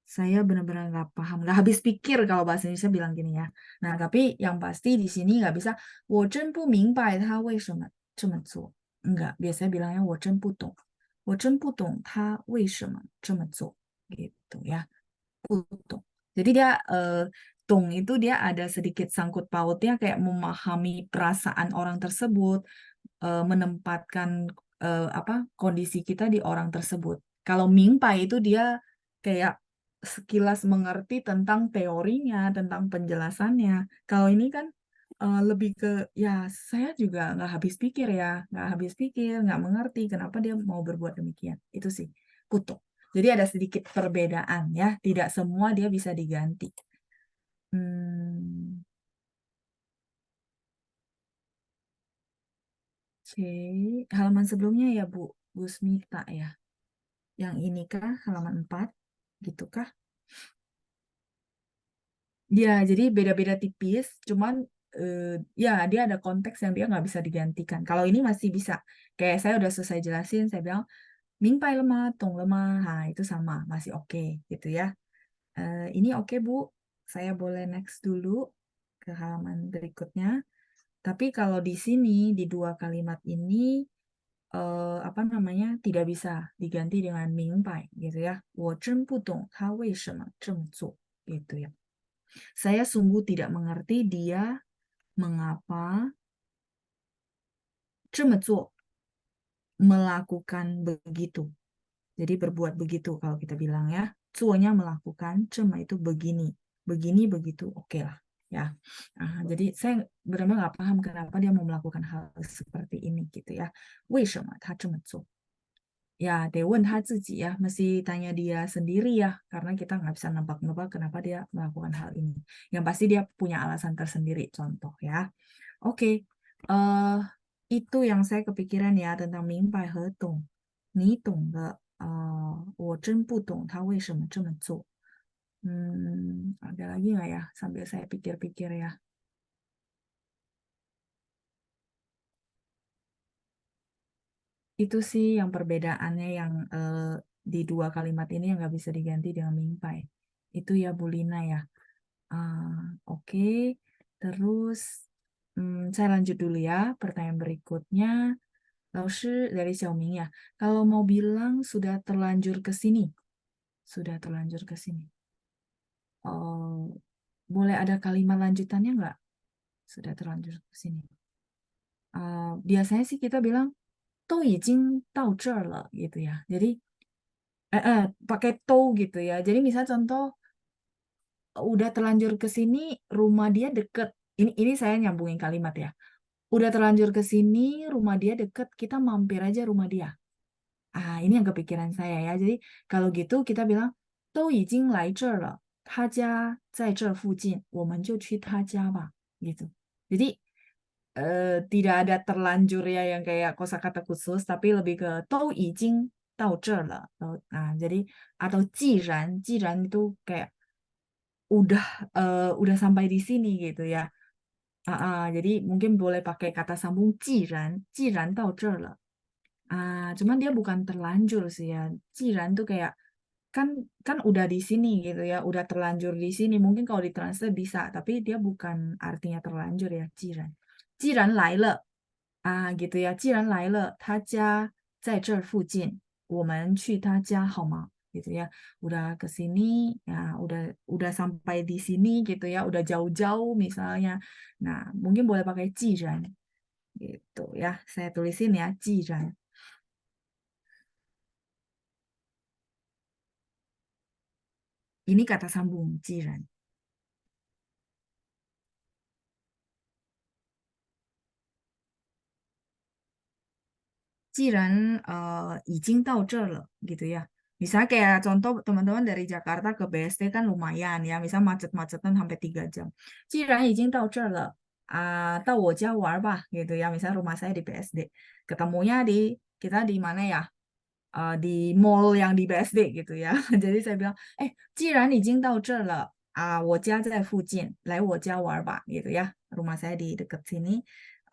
Saya benar-benar nggak paham, nggak habis pikir kalau bahasa Indonesia bilang gini ya. Nah, tapi yang pasti di sini nggak bisa, 我真不明白他为什么这么做. Enggak, biasanya bilangnya 我真不懂. 我真不懂他为什么这么做. Gitu ya. Putong. Jadi dia tung itu dia ada sedikit sangkut pautnya kayak memahami perasaan orang tersebut, menempatkan apa kondisi kita di orang tersebut. Kalau mingpai itu dia kayak sekilas mengerti tentang teorinya, tentang penjelasannya. Kalau ini kan lebih ke ya saya juga nggak habis pikir ya, nggak habis pikir, nggak mengerti kenapa dia mau berbuat demikian. Itu sih kutuk. Jadi ada sedikit perbedaan ya, tidak semua dia bisa diganti. Hmm, oke, halaman sebelumnya ya Bu Smita ya. Yang ini kah halaman 4, gitu kah? Ya, jadi beda-beda tipis, cuman ya dia ada konteks yang dia nggak bisa digantikan. Kalau ini masih bisa. Kayak saya udah selesai jelasin, saya bilang, mingpai lemah, tong lemah, nah itu sama, masih oke gitu ya. Ini oke Bu, saya boleh next dulu ke halaman berikutnya. Tapi kalau di sini, di dua kalimat ini, apa namanya, tidak bisa diganti dengan 明白 gitu ya. 我真不懂他为什么这么做 gitu ya. Saya sungguh tidak mengerti dia mengapa 这么做 melakukan begitu. Jadi berbuat begitu kalau kita bilang ya. Zuonya melakukan, cema itu begini. Begini, begitu, oke lah. Ya. Jadi saya benar-benar nggak paham kenapa dia mau melakukan hal seperti ini gitu ya. 为什么他这么做? Ya, Dewen Hatsuji ya, mesti tanya dia sendiri ya, karena kita nggak bisa nebak-nebak kenapa dia melakukan hal ini. Yang pasti dia punya alasan tersendiri, contoh ya. Oke, eh itu yang saya kepikiran ya tentang 明白和懂. 你懂的，我真不懂他为什么这么做. Ada lagi nggak ya sambil saya pikir-pikir ya. Itu sih yang perbedaannya yang di dua kalimat ini yang nggak bisa diganti dengan 明白. Itu ya Bu Lina ya. Oke. Terus saya lanjut dulu ya. Pertanyaan berikutnya. Laoshi dari Xiaoming ya. Kalau mau bilang sudah terlanjur ke sini. Sudah terlanjur ke sini. Boleh ada kalimat lanjutannya nggak? Sudah terlanjur ke sini. Biasanya sih kita bilang 都已经到这儿了 gitu ya. Jadi pakai 都 gitu ya. Jadi misal contoh udah terlanjur ke sini, rumah dia deket. Ini saya nyambungin kalimat ya. Udah terlanjur ke sini, rumah dia deket, kita mampir aja rumah dia. Ini yang kepikiran saya ya. Jadi kalau gitu kita bilang 都已经来这儿了，他家在这附近，我们就去他家吧. Gitu. Jadi tidak ada terlanjur ya yang kayak kosakata khusus, tapi lebih ke 都已经到这儿了. Nah, jadi atau 既然 itu kayak udah sampai di sini gitu ya. Jadi mungkin boleh pakai kata sambung 既然到这儿了. Cuman dia bukan terlanjur sih ya. Jiran tuh kayak kan kan udah di sini gitu ya, udah terlanjur di sini. Mungkin kalau ditranslate bisa, tapi dia bukan artinya terlanjur ya, jiran. Jiran 来了, gitu ya. 既然来了，他家在这儿附近，我们去他家好吗? Gitu ya. Udah ke sini, ya udah sampai di sini gitu ya, udah jauh-jauh misalnya. Nah, mungkin boleh pakai jiran gitu ya. Saya tulisin ya, jiran. Ini kata sambung, jiran. 既然已经到这儿了 gitu ya. Misalnya kayak contoh teman-teman dari Jakarta ke BSD kan lumayan ya, misal macet-macetan sampai 3 jam. 既然已经到这儿了，到我家玩吧 gitu ya. Misal rumah saya di BSD. Ketemunya kita di mana ya? Di mall yang di BSD gitu ya. Jadi saya bilang, 既然已经到这儿了，我家在附近，来我家玩吧gitu ya. Rumah saya di dekat sini.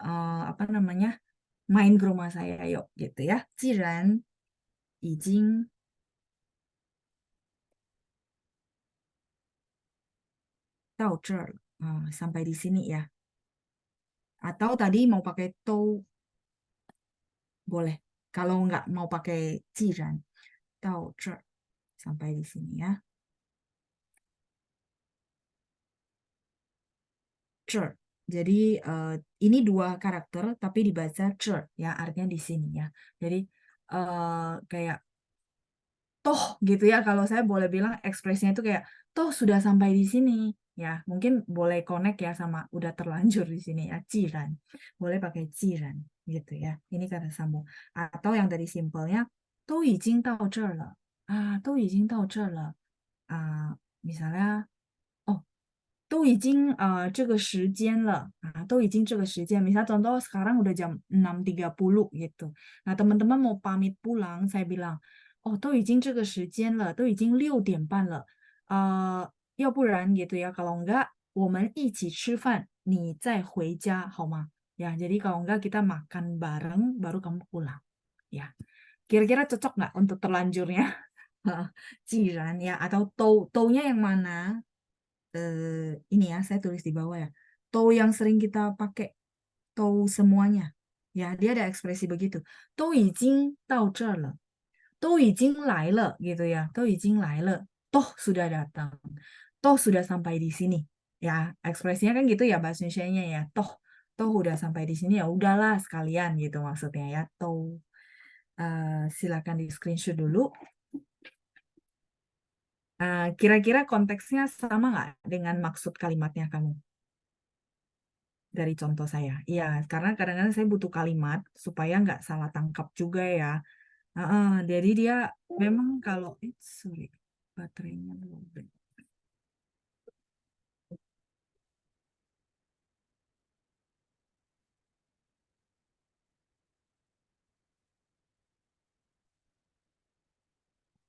Apa namanya? main ke rumah saya yuk gitu ya. 既然已经到这儿了, sampai di sini ya. Atau tadi mau pakai to boleh. Kalau nggak mau pakai 既然到这儿 sampai di sini ya. 这儿. Jadi ini dua karakter tapi dibaca 这儿 ya, artinya di sini ya. Jadi kayak toh gitu ya, kalau saya boleh bilang ekspresinya itu kayak toh sudah sampai di sini ya, mungkin boleh connect ya sama udah terlanjur di sini ya, jiran boleh pakai jiran gitu ya, ini kata sambung. Atau yang tadi simpelnya 都已经到这儿了 都已经到这儿了 misalnya oh 都已经这个时间了 misal contoh sekarang udah jam 6.30 gitu. Nah, teman-teman mau pamit pulang, saya bilang, oh 都已经这个时间了，都已经6点半了. 要不然 gitu ya, kalau enggak 我们一起吃饭，你再回家好吗? Ya, jadi kalau enggak kita makan bareng baru kamu pulang. Ya. Kira-kira cocok nggak untuk terlanjurnya? 既然 ya, atau nya yang mana? Ini ya, saya tulis di bawah ya. To yang sering kita pakai, to semuanya. Ya, dia ada ekspresi begitu. 都已经到这儿了，都已经来了 gitu ya. 都已经来了, toh sudah datang. Toh sudah sampai di sini. Ya, ekspresinya kan gitu ya bahasa Indonesianya ya. Toh udah sampai di sini ya udahlah sekalian gitu maksudnya ya. Toh. Silakan di screenshot dulu. Kira-kira konteksnya sama nggak dengan maksud kalimatnya kamu? Dari contoh saya. Iya, karena kadang-kadang saya butuh kalimat supaya nggak salah tangkap juga ya. Jadi dia memang kalau sorry, baterainya lowbat.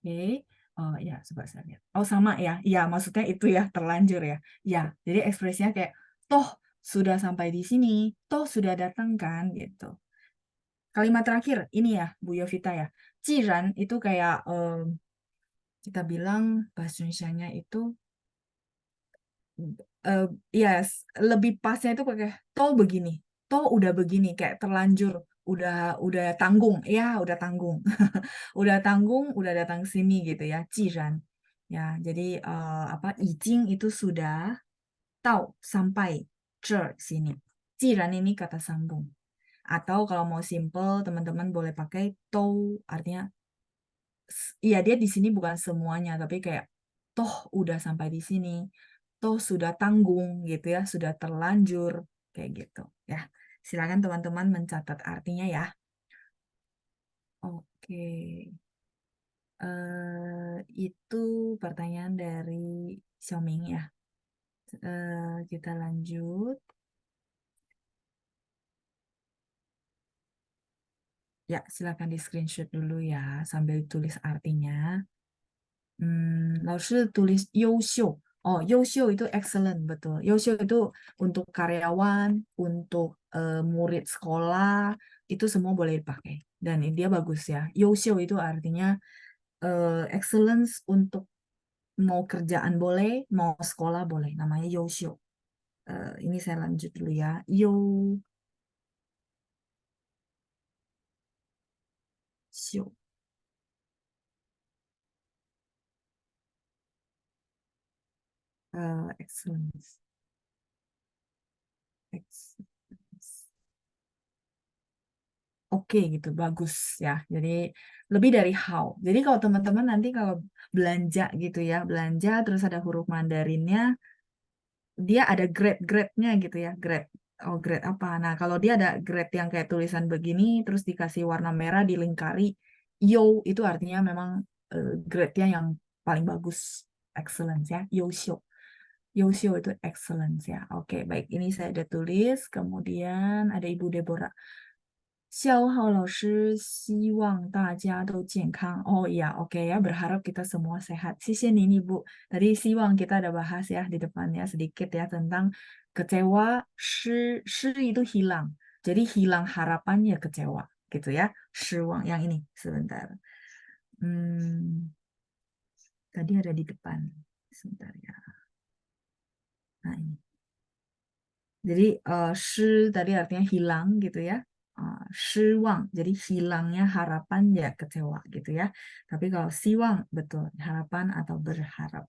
Oke, oh ya, coba saya lihat. Oh sama ya, iya maksudnya itu ya terlanjur ya. Ya, jadi ekspresinya kayak toh sudah sampai di sini, toh sudah datang kan gitu. Kalimat terakhir ini ya, Bu Yovita ya. Ciran itu kayak kita bilang bahasa Indonesianya itu eh ya lebih pasnya itu pakai toh begini, toh udah begini kayak terlanjur, udah tanggung, ya udah tanggung, udah tanggung, udah datang sini gitu ya, ciran. Ya, jadi apa? Ijing itu sudah, tahu sampai sini. Ciran ini kata sambung. Atau kalau mau simple, teman-teman boleh pakai toh, artinya iya dia di sini bukan semuanya, tapi kayak toh udah sampai di sini, toh sudah tanggung gitu ya, sudah terlanjur kayak gitu ya. Silakan teman-teman mencatat artinya ya. Oke, itu pertanyaan dari Xiaoming ya. Kita lanjut. Ya, silakan di screenshot dulu ya sambil tulis artinya. 老师 tulis 优秀. Oh, 优秀 itu excellent, betul. 优秀 itu untuk karyawan, untuk murid sekolah, itu semua boleh dipakai. Dan dia bagus ya. 优秀 itu artinya excellence untuk mau kerjaan boleh, mau sekolah boleh. Namanya 优秀. Ini saya lanjut dulu ya. 优秀, excellence. Excellence. Oke gitu, bagus ya. Jadi lebih dari how. Jadi kalau teman-teman nanti kalau belanja gitu ya, belanja terus ada huruf Mandarinnya, dia ada grade-grade-nya gitu ya, grade. Oh, grade apa? Nah, kalau dia ada grade yang kayak tulisan begini, terus dikasih warna merah dilingkari, yo itu artinya memang grade-nya yang paling bagus, excellence ya,优秀. 优秀 itu excellence ya. Oke, baik. Ini saya udah tulis. Kemudian ada Ibu Deborah. 笑傲老师希望大家都健康. Oh iya, oke ya. Berharap kita semua sehat. Sisi ini Bu. Tadi siwang kita ada bahas ya di depannya sedikit ya tentang kecewa. Shi itu hilang. Jadi hilang harapannya, kecewa gitu ya. Shiwang yang ini sebentar. Tadi ada di depan. Sebentar ya. Nah, ini. Jadi shi tadi artinya hilang gitu ya. Shiwang, jadi hilangnya harapan ya kecewa gitu ya. Tapi kalau siwang betul harapan atau berharap.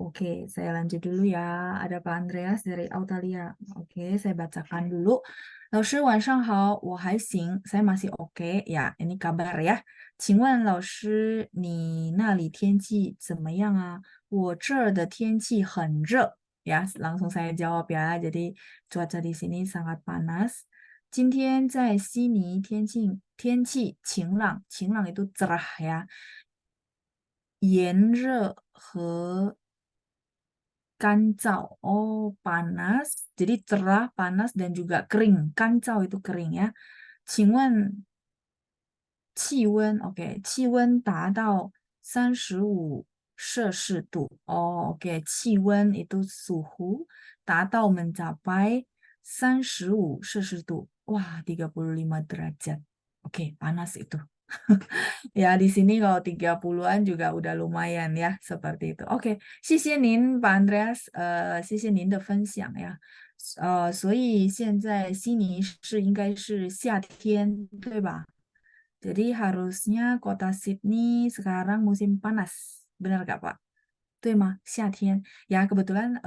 Oke, saya lanjut dulu ya. Ada Pak Andreas dari Australia. Oke, saya bacakan dulu. 老师晚上好，我还行，saya masih oke ya. Ini kabar ya. 请问老师，你那里天气怎么样啊？我这儿的天气很热 ya. Langsung saya jawab ya. Jadi cuaca di sini sangat panas. 今天在悉尼天气晴朗，晴朗 itu cerah ya. 炎热和干燥. Oh, panas. Jadi cerah, panas, dan juga kering. Kancau itu kering ya. 请问气温 oke, 气温达到35摄氏度. Oh, oke, 气温 itu suhu 达到 mencapai 35摄氏度. Wah, 35 derajat. Oke, panas itu. Ya, di sini kalau 30-an juga udah lumayan ya, seperti itu. Oke, 谢谢您, Pak Andreas. 谢谢您的分享呀。所以现在悉尼是应该是夏天，对吧？ Jadi harusnya kota Sydney sekarang musim panas. Benar nggak, Pak? Itu emang 夏天. Ya, kebetulan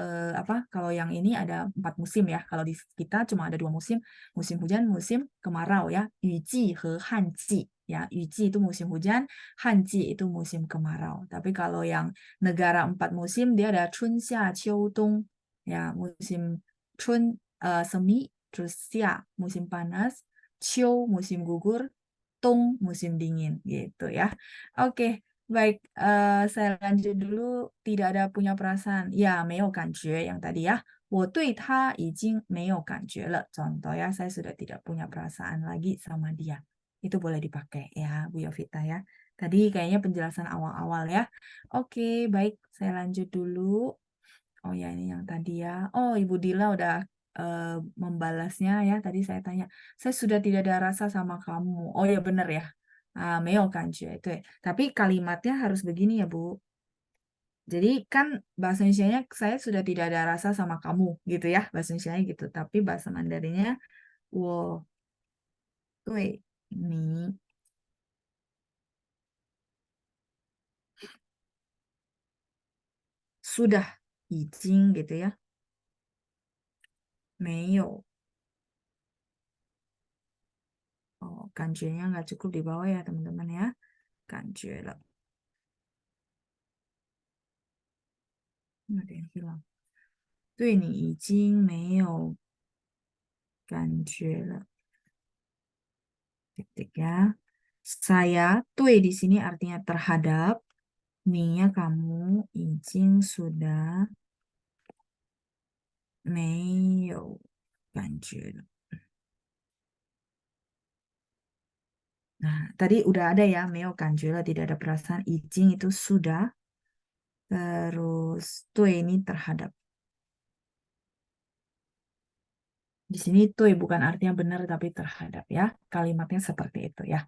kalau yang ini ada 4 musim ya. Kalau di kita cuma ada 2 musim. Musim hujan, musim kemarau ya. 雨季 和 旱季. Ya, 雨季 itu musim hujan, 旱季 itu musim kemarau. Tapi kalau yang negara 4 musim, dia ada 春夏秋冬. Ya, musim semi, terus 夏 musim panas, 秋 musim gugur, Tung musim dingin gitu ya. Oke, baik. Saya lanjut dulu. Tidak ada punya perasaan. Ya, 没有感觉 yang tadi ya. 我对他已经没有感觉了. Contoh ya, saya sudah tidak punya perasaan lagi sama dia. Itu boleh dipakai ya, Bu Yovita ya. Tadi kayaknya penjelasan awal-awal ya. Oke, baik. Saya lanjut dulu. Oh ya, ini yang tadi ya. Oh, Ibu Dila udah membalasnya ya. Tadi saya tanya, saya sudah tidak ada rasa sama kamu. Oh ya benar ya. 没有感觉, itu ya. Tapi kalimatnya harus begini ya, Bu. Jadi kan bahasa Indonesianya saya sudah tidak ada rasa sama kamu gitu ya. Bahasa Indonesianya gitu. Tapi bahasa Mandarinnya 我对你 sudah 已经 gitu ya. 没有. Oh, 感觉nya nggak cukup di bawah ya teman-teman ya. 感觉了. Ada yang hilang. 对你已经没有感觉了. Titik ya. Saya, 对 di sini artinya terhadap. Ni-nya kamu, 已经 sudah, 没有感觉了. Nah, tadi udah ada ya, 没有感觉了, tidak ada perasaan. 已经 itu sudah. Terus, 对 ini terhadap. Di sini tuh bukan artinya benar tapi terhadap ya. Kalimatnya seperti itu ya.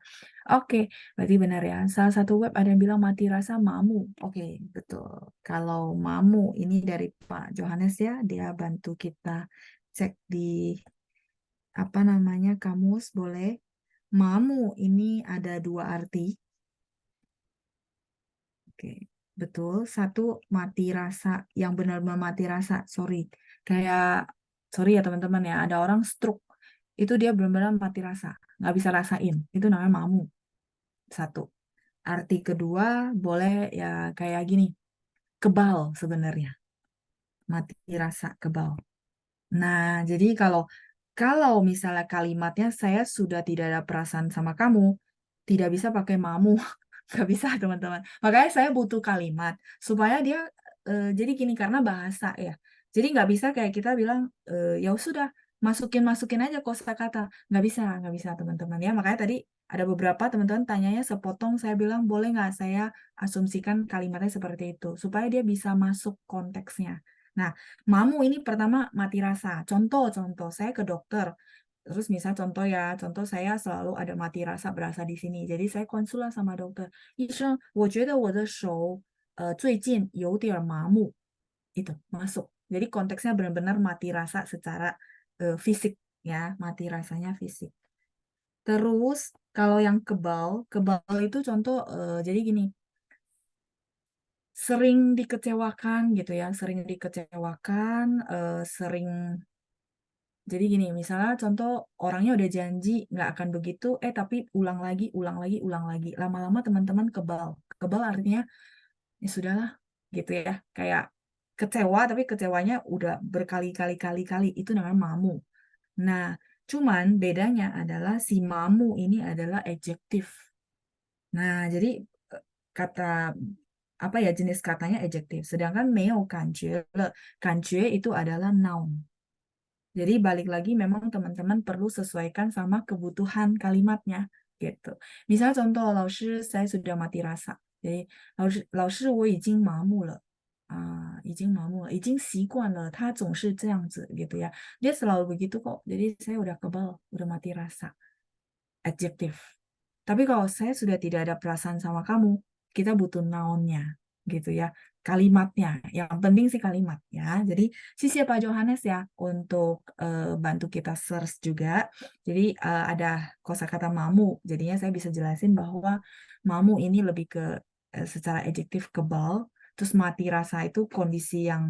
Oke, berarti benar ya. Salah satu web ada yang bilang mati rasa mamu. Oke, betul. Kalau mamu ini dari Pak Johannes ya, dia bantu kita cek di apa namanya kamus boleh. Mamu ini ada 2 arti. Oke, betul. Satu mati rasa, yang benar-benar mati rasa. Sorry ya teman-teman ya. Ada orang stroke, itu dia benar-benar mati rasa, nggak bisa rasain. Itu namanya mamu. Satu. Arti kedua boleh ya kayak gini, kebal sebenarnya. Mati rasa, kebal. Nah, jadi kalau misalnya kalimatnya saya sudah tidak ada perasaan sama kamu, tidak bisa pakai mamu. Nggak bisa, teman-teman. Makanya saya butuh kalimat supaya dia jadi gini karena bahasa ya. Jadi nggak bisa kayak kita bilang ya sudah masukin aja kosakata. Nggak bisa teman-teman ya. Makanya tadi ada beberapa teman-teman tanyanya sepotong, saya bilang boleh nggak saya asumsikan kalimatnya seperti itu supaya dia bisa masuk konteksnya. Nah, mamu ini pertama mati rasa. Contoh, saya ke dokter. terus misal contoh ya, contoh saya selalu ada mati rasa berasa di sini. Jadi saya konsul sama dokter. 医生，我觉得我的手最近有点麻木。Itu masuk. Jadi konteksnya benar-benar mati rasa secara fisik ya, mati rasanya fisik. Terus kalau yang kebal, kebal itu contoh jadi gini, sering dikecewakan gitu ya, sering dikecewakan, sering jadi gini, misalnya contoh orangnya udah janji nggak akan begitu, tapi ulang lagi, ulang lagi, ulang lagi. Lama-lama teman-teman kebal. Kebal artinya ya sudahlah gitu ya, kayak kecewa tapi kecewanya udah berkali-kali kali itu namanya mamu. Nah, cuman bedanya adalah si mamu ini adalah adjektif. Nah, jadi kata apa ya jenis katanya adjektif. Sedangkan meo kanjue, kanjue itu adalah noun. Jadi balik lagi memang teman-teman perlu sesuaikan sama kebutuhan kalimatnya gitu. Misal contoh, 老师 saya sudah mati rasa. Jadi 老师我已经麻木了。已经麻木了，已经习惯了，他总是这样子gitu ya. Dia selalu begitu kok. Jadi saya udah kebal, udah mati rasa. Adjektif. Tapi kalau saya sudah tidak ada perasaan sama kamu, kita butuh noun-nya gitu ya. Kalimatnya. Yang penting sih kalimat ya. Jadi sisi Pak Johannes ya untuk bantu kita search juga. Jadi ada kosakata mamu. Jadinya saya bisa jelasin bahwa mamu ini lebih ke secara adjektif kebal. Terus mati rasa itu kondisi yang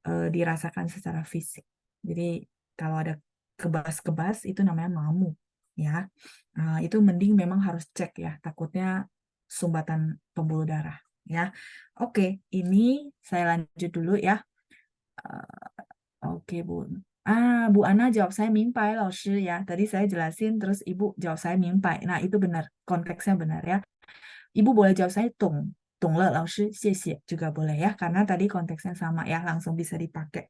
dirasakan secara fisik. Jadi kalau ada kebas-kebas itu namanya mamu ya. Itu mending memang harus cek ya, takutnya sumbatan pembuluh darah ya. Oke, ini saya lanjut dulu ya. Oke, Bu. Bu Ana jawab saya mingpai, 老师 ya. Tadi saya jelasin, terus Ibu jawab saya mingpai. Nah, itu benar, konteksnya benar ya. Ibu boleh jawab saya tung, 懂了,老师,谢谢 juga boleh ya, karena tadi konteksnya sama ya, langsung bisa dipakai.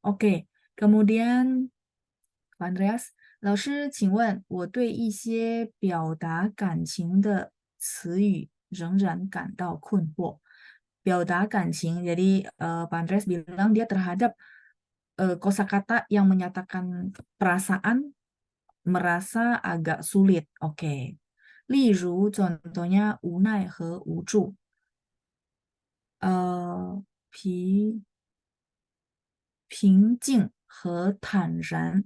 Oke, kemudian Pak Andreas, 老师，请问我对一些表达感情的词语仍然感到困惑。表达感情, jadi Pak Andreas bilang dia terhadap kosakata yang menyatakan perasaan merasa agak sulit. Oke. 例如, contohnya 无奈和无助. 平静和坦然.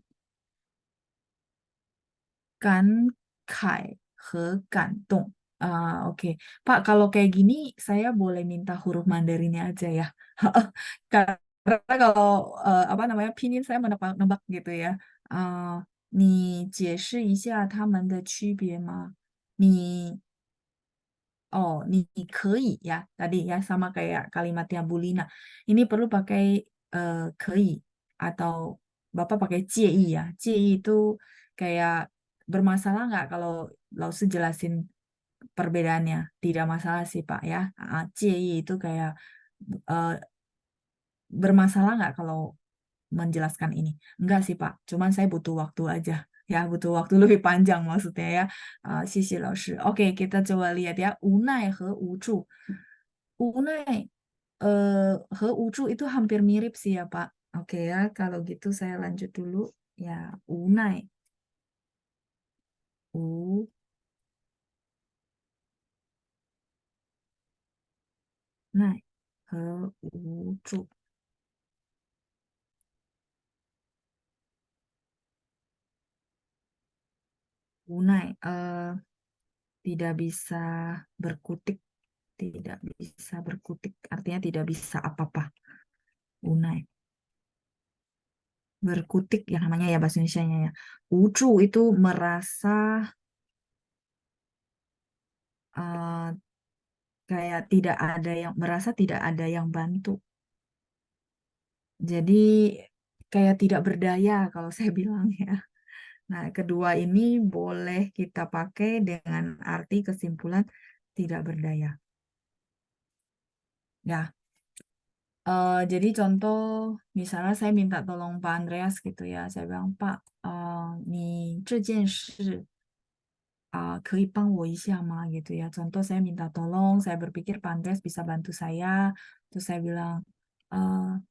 感慨和感动. Oke. Pak, kalau kayak gini saya boleh minta huruf Mandarinnya aja ya. Karena kalau apa namanya pinyin saya menebak-nebak gitu ya. 你解释一下它们的区别吗？你 你可以 ya tadi ya sama kayak kalimatnya Bulina. Ini perlu pakai 可以 atau Bapak pakai 介意 ya. 介意 itu kayak bermasalah nggak kalau Lausu jelasin perbedaannya? Tidak masalah sih Pak ya. 介意 itu kayak eh, bermasalah nggak kalau menjelaskan ini? Enggak sih Pak, cuman saya butuh waktu aja. Ya, butuh waktu lebih panjang maksudnya ya. 谢谢老师. Oke, kita coba lihat ya. 无奈和无助. 无奈 和 ucu itu hampir mirip sih ya Pak. Oke ya, kalau gitu saya lanjut dulu. Ya, 无奈, 无奈 和无助. 无奈 tidak bisa berkutik, tidak bisa berkutik, artinya tidak bisa apa-apa. 无奈 berkutik yang namanya ya bahasa Indonesianya ya. Ucu itu merasa eh, kayak tidak ada yang merasa tidak ada yang bantu. Jadi kayak tidak berdaya kalau saya bilang ya. Nah, kedua ini boleh kita pakai dengan arti kesimpulan tidak berdaya. Ya, jadi contoh misalnya saya minta tolong Pak Andreas gitu ya. Saya bilang, Pak, 你这件事可以帮我一下吗 gitu ya. Contoh saya minta tolong, saya berpikir Pak Andreas bisa bantu saya. Terus saya bilang, Pak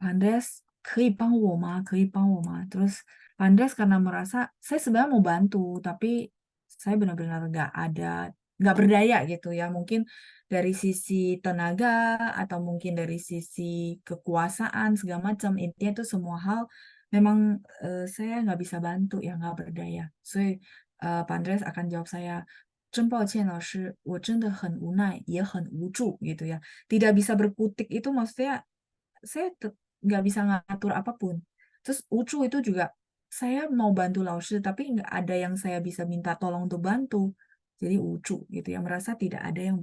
Andreas, 可以帮我吗？可以帮我吗? Terus Pak Andreas karena merasa saya sebenarnya mau bantu, tapi saya benar-benar nggak berdaya gitu ya. Mungkin dari sisi tenaga atau mungkin dari sisi kekuasaan segala macam. Intinya itu semua hal memang saya nggak bisa bantu ya, nggak berdaya. So, Pak Andreas akan jawab saya, 真抱歉老师，我真的很无奈，也很无助gitu ya. Tidak bisa berkutik itu maksudnya saya nggak bisa ngatur apapun. Terus ucu itu juga saya mau bantu Laoshi tapi nggak ada yang saya bisa minta tolong untuk bantu. Jadi ucu gitu ya, merasa tidak ada yang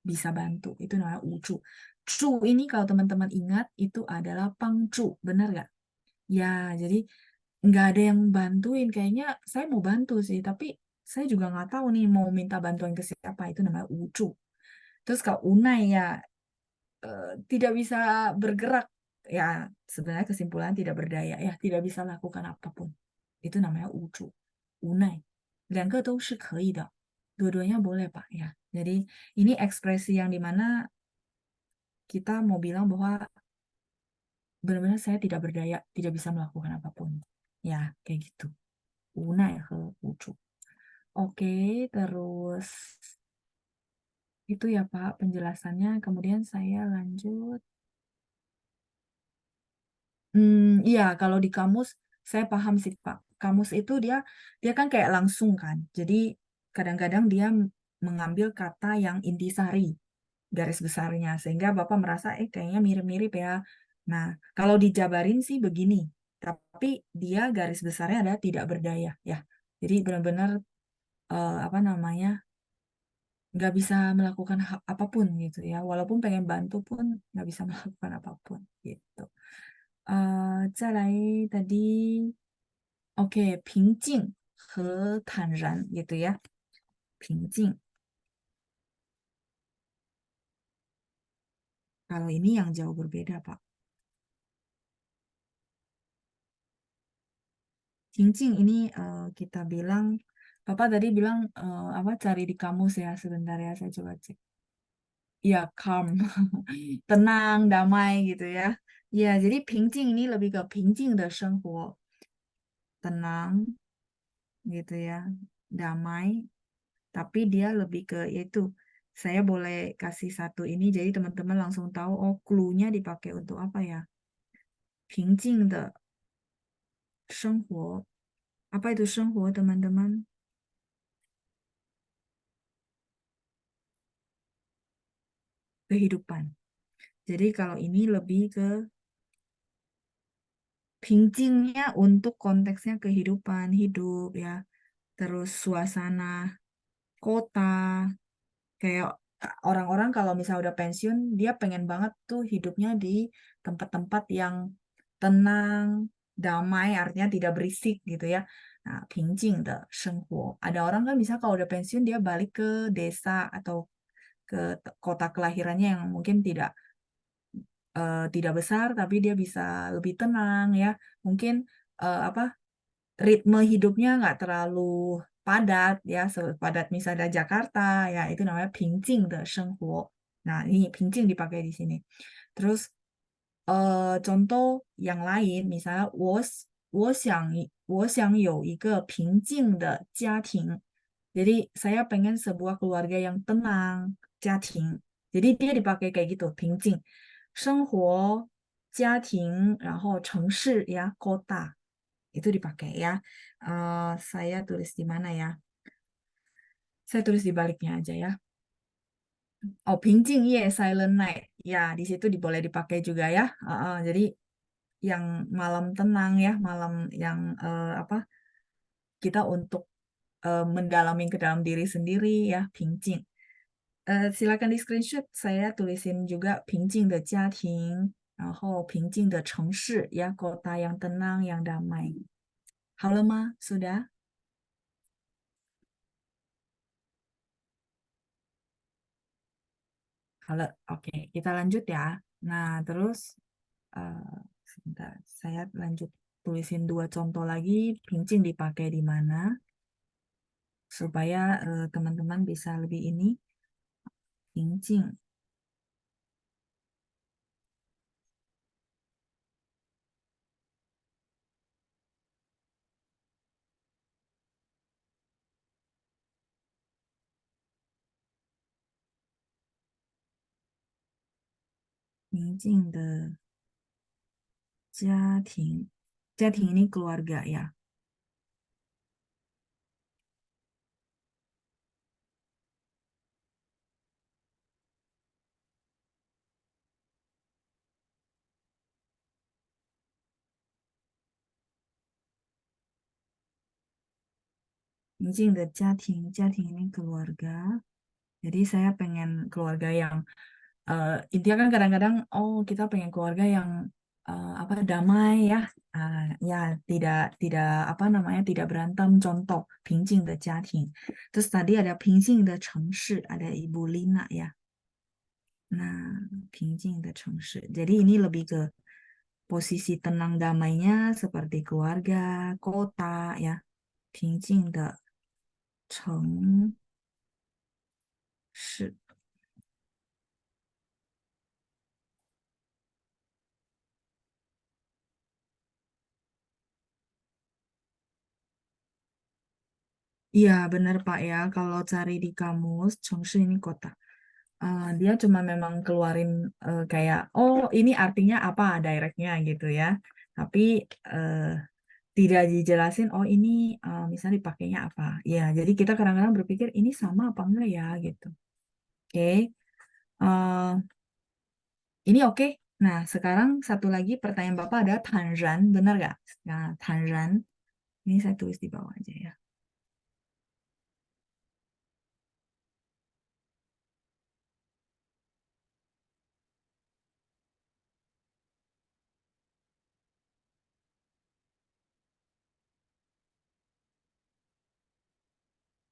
bisa bantu. Itu namanya ucu. Cu ini kalau teman-teman ingat itu adalah pangcu, benar nggak? Ya, jadi nggak ada yang bantuin. Kayaknya saya mau bantu sih, tapi saya juga nggak tahu nih mau minta bantuan ke siapa. Itu namanya ucu. Terus kalau unai ya tidak bisa bergerak. Ya, sebenarnya kesimpulan tidak berdaya ya, tidak bisa lakukan apapun. Itu namanya ucu, unai. 两个都是可以的. Dua-duanya boleh, Pak, ya. Jadi ini ekspresi yang dimana kita mau bilang bahwa benar-benar saya tidak berdaya, tidak bisa melakukan apapun. Ya, kayak gitu. Unai ke ucu. Oke, terus itu ya, Pak, penjelasannya. Kemudian saya lanjut. Iya, kalau di kamus saya paham sih Pak. Kamus itu dia dia kan kayak langsung kan. Jadi kadang-kadang dia mengambil kata yang intisari garis besarnya sehingga Bapak merasa kayaknya mirip-mirip ya. Nah, kalau dijabarin sih begini. Tapi dia garis besarnya adalah tidak berdaya ya. Jadi benar-benar apa namanya? Nggak bisa melakukan apapun gitu ya. Walaupun pengen bantu pun nggak bisa melakukan apapun gitu. 再来 tadi oke, 平静和坦然 gitu ya. 平静. Kalau ini yang jauh berbeda, Pak. 平静 ini kita bilang, Bapak tadi bilang apa cari di kamus ya, sebentar ya saya coba cek. Ya, calm. Tenang, damai gitu ya. Ya, jadi 平静 ini lebih ke 平静的生活, tenang gitu ya, damai. Tapi dia lebih ke yaitu saya boleh kasih satu ini jadi teman-teman langsung tahu oh clue-nya dipakai untuk apa ya. 平静的生活. Apa itu 生活 teman-teman? Kehidupan. Jadi kalau ini lebih ke 平静nya untuk konteksnya kehidupan, hidup ya. Terus suasana kota. Kayak orang-orang kalau misalnya udah pensiun, dia pengen banget tuh hidupnya di tempat-tempat yang tenang, damai, artinya tidak berisik gitu ya. Nah, 平静的生活. Ada orang kan bisa kalau udah pensiun dia balik ke desa atau ke kota kelahirannya yang mungkin tidak besar tapi dia bisa lebih tenang ya. Mungkin apa ritme hidupnya nggak terlalu padat ya, sepadat misalnya Jakarta ya, itu namanya 平静的生活. Nah, ini 平静 dipakai di sini. Terus contoh yang lain, misalnya 我想有一个平静的家庭. Jadi saya pengen sebuah keluarga yang tenang, 家庭. Jadi dia dipakai kayak gitu, 平静. 生活,家庭, 然后城市 ya, kota. Itu dipakai ya. Saya tulis di mana ya? Saya tulis di baliknya aja ya. Oh, 平静夜 silent night. Ya, di situ boleh dipakai juga ya. Jadi yang malam tenang ya, malam yang apa? Kita untuk mendalami ke dalam diri sendiri ya, 平静. Silakan di screenshot. Saya tulisin juga 平静的家庭, 然后平静的城市 ya, kota yang tenang, yang damai. 好了吗? Sudah? 好了, oke, kita lanjut ya. Nah, terus sebentar, saya lanjut tulisin dua contoh lagi, 平静 dipakai di mana, supaya teman-teman bisa lebih ini, 平静.平静的家庭，家庭ini keluarga ya. 平静的家庭，家庭ini keluarga. Jadi saya pengen keluarga yang intinya kan kadang-kadang oh kita pengen keluarga yang apa damai ya. Ya tidak apa namanya tidak berantem contoh 平静的家庭. Terus tadi ada 平静的城市 ada Ibu Lina ya. Nah, 平静的城市. Jadi ini lebih ke posisi tenang damainya seperti keluarga, kota ya. 平静的城市. Iya, benar Pak ya. Kalau cari di kamus, Chengshi ini kota. Dia cuma memang keluarin kayak, oh ini artinya apa directnya gitu ya. Tapi eh, tidak dijelasin, oh ini misalnya dipakainya apa. Ya, jadi kita kadang-kadang berpikir ini sama apa enggak ya gitu. Oke, eh, ini oke. Nah, sekarang satu lagi pertanyaan Bapak ada Tanran, benar nggak? Nah, Tanran, ini saya tulis di bawah aja ya.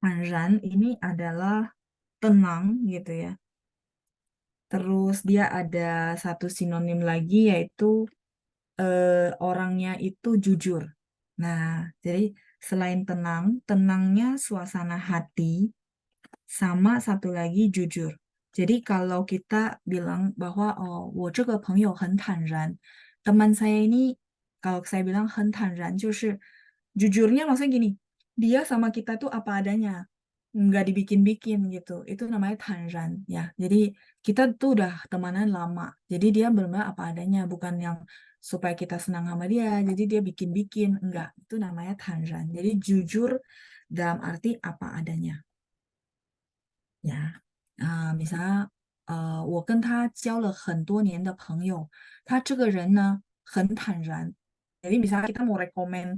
Tanran ini adalah tenang gitu ya. Terus dia ada satu sinonim lagi yaitu orangnya itu jujur. Nah, jadi selain tenang, tenangnya suasana hati sama satu lagi jujur. Jadi kalau kita bilang bahwa oh, 我这个朋友很坦然, teman saya ini kalau saya bilang 很坦然 就是 jujurnya maksudnya gini, dia sama kita tuh apa adanya, nggak dibikin-bikin gitu. Itu namanya tanran ya. Jadi kita tuh udah temanan lama. Jadi dia benar-benar apa adanya, bukan yang supaya kita senang sama dia. Jadi dia bikin-bikin, enggak. Itu namanya tanran. Jadi jujur dalam arti apa adanya. Ya,我跟他交了很多年的朋友，他这个人呢很坦然。Jadi misalnya kita mau rekomen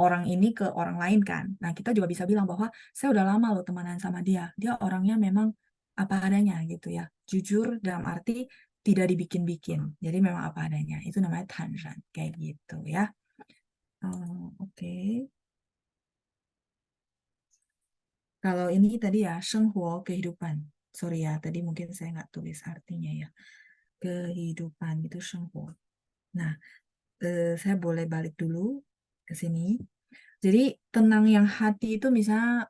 orang ini ke orang lain kan, nah kita juga bisa bilang bahwa saya udah lama loh temanan sama dia. Dia orangnya memang apa adanya gitu ya, jujur dalam arti tidak dibikin-bikin. Jadi memang apa adanya. Itu namanya tanran kayak gitu ya. Oke. Kalau ini tadi ya, 生活 kehidupan. Sorry ya, tadi mungkin saya nggak tulis artinya ya. Kehidupan itu 生活. Nah, saya boleh balik dulu ke sini. Jadi tenang yang hati itu misalnya,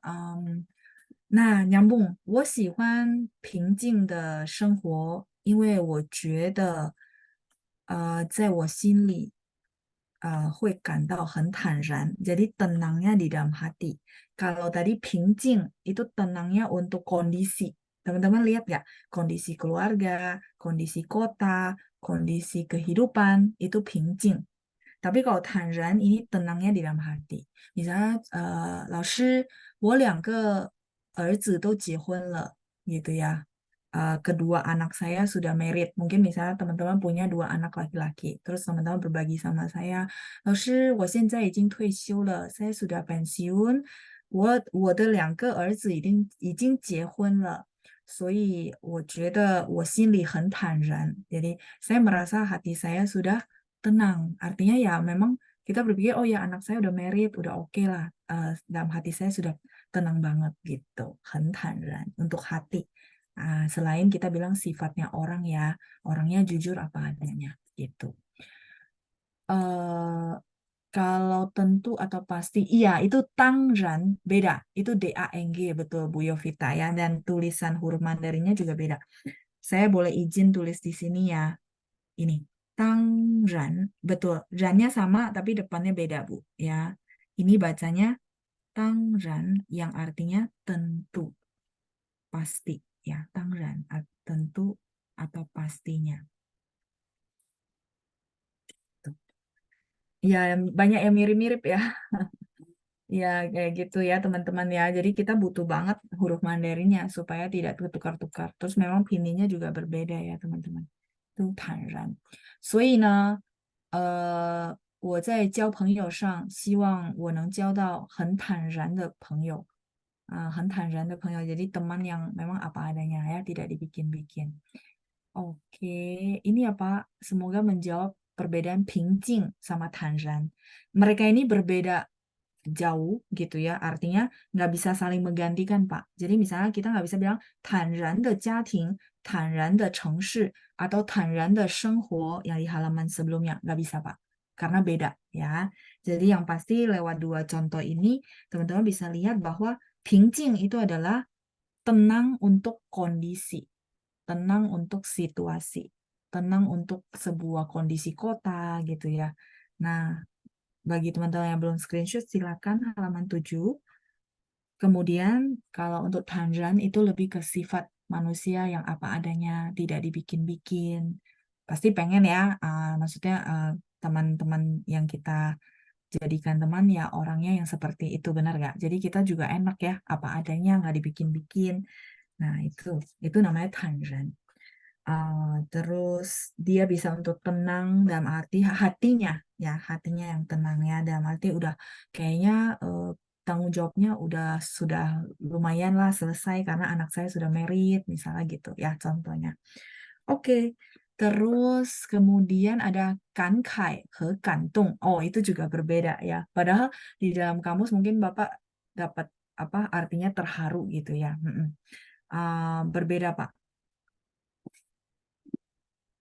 nah nyambung. 我喜欢平静的生活，因为我觉得，在我心里会感到很坦然. Jadi tenangnya di dalam hati. Kalau tadi 平静 itu tenangnya untuk kondisi. Teman-teman lihat nggak? Kondisi keluarga, kondisi kota, kondisi kehidupan itu 平静. Tapi kalau 坦然 ini tenangnya di dalam hati. Misalnya, 老师，我2个儿子都结婚了, gitu ya. Kedua anak saya sudah married. Mungkin misalnya teman-teman punya 2 anak laki-laki. Terus teman-teman berbagi sama saya, 老师，我现在已经退休了, saya sudah pensiun. 我的2个儿子已经结婚了，所以我觉得我心里很坦然. Jadi saya merasa hati saya sudah tenang. Artinya ya memang kita berpikir, oh ya anak saya udah married, udah oke lah. Dalam hati saya sudah tenang banget gitu. 很坦然 untuk hati. Selain kita bilang sifatnya orang ya, orangnya jujur apa adanya gitu. eh Kalau tentu atau pasti, iya itu tangran beda. Itu DANG betul Bu Yovita ya. Dan tulisan huruf Mandarinnya juga beda. Saya boleh izin tulis di sini ya. Ini tangran betul. Rannya sama tapi depannya beda Bu ya. Ini bacanya tangran yang artinya tentu, pasti ya. Tangran tentu atau pastinya. Ya, banyak yang mirip-mirip ya. Ya, kayak gitu ya teman-teman ya. Jadi kita butuh banget huruf Mandarinnya supaya tidak tertukar-tukar. Terus memang pinyinya juga berbeda ya teman-teman. Itu 坦然。所以呢，我在交朋友上，希望我能交到很坦然的朋友。很坦然的朋友. Jadi teman yang memang apa adanya ya, tidak dibikin-bikin. Oke, ini apa? Semoga menjawab perbedaan 平静 sama 坦然. Mereka ini berbeda jauh gitu ya, artinya nggak bisa saling menggantikan, Pak. Jadi misalnya kita nggak bisa bilang 坦然的家庭、坦然的城市 atau 坦然的生活yang di halaman sebelumnya. Nggak bisa, Pak. Karena beda ya. Jadi yang pasti lewat dua contoh ini, teman-teman bisa lihat bahwa 平静 itu adalah tenang untuk kondisi, tenang untuk situasi, tenang untuk sebuah kondisi kota gitu ya. Nah, bagi teman-teman yang belum screenshot, silakan halaman 7. Kemudian kalau untuk Tanzan itu lebih ke sifat manusia yang apa adanya, tidak dibikin-bikin. Pasti pengen ya, maksudnya teman-teman yang kita jadikan teman ya orangnya yang seperti itu, benar nggak? Jadi kita juga enak ya, apa adanya, nggak dibikin-bikin. Nah itu namanya Tanzan. Terus dia bisa untuk tenang dalam arti hatinya ya, hatinya yang tenang ya, dalam arti udah kayaknya tanggung jawabnya udah sudah lumayan lah selesai karena anak saya sudah married misalnya gitu ya contohnya. Oke, terus kemudian ada kankai ke kantung. Oh, itu juga berbeda ya. Padahal di dalam kamus mungkin Bapak dapat apa artinya terharu gitu ya. Berbeda Pak.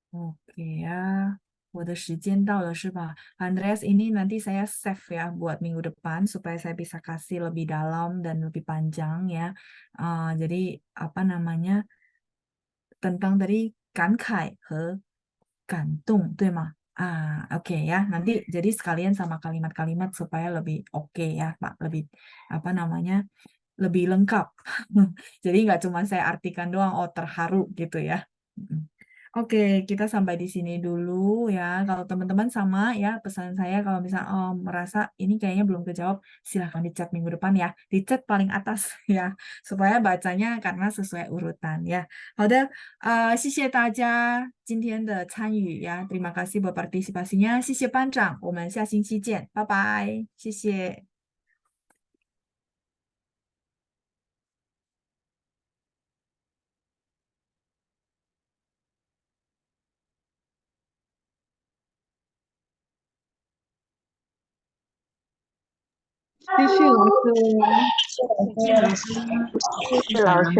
Oke ya, 我的时间到了是吧? Andreas, ini nanti saya save ya buat minggu depan supaya saya bisa kasih lebih dalam dan lebih panjang ya. Jadi apa namanya tentang tadi kankai ke gantung, 对吗? Oke ya. Nanti jadi sekalian sama kalimat-kalimat supaya lebih oke ya, Pak. Lebih apa namanya lebih lengkap. Jadi nggak cuma saya artikan doang, oh terharu gitu ya. Mm. Oke, kita sampai di sini dulu ya. Kalau teman-teman sama ya, pesan saya kalau misal merasa ini kayaknya belum kejawab, silahkan dicat minggu depan ya. Dicat paling atas ya, supaya bacanya karena sesuai urutan ya. 好的，谢谢大家今天的参与呀, terima kasih buat partisipasinya. 谢谢班长，我们下星期见，拜拜，谢谢。谢谢老师，谢谢老师。谢谢老师。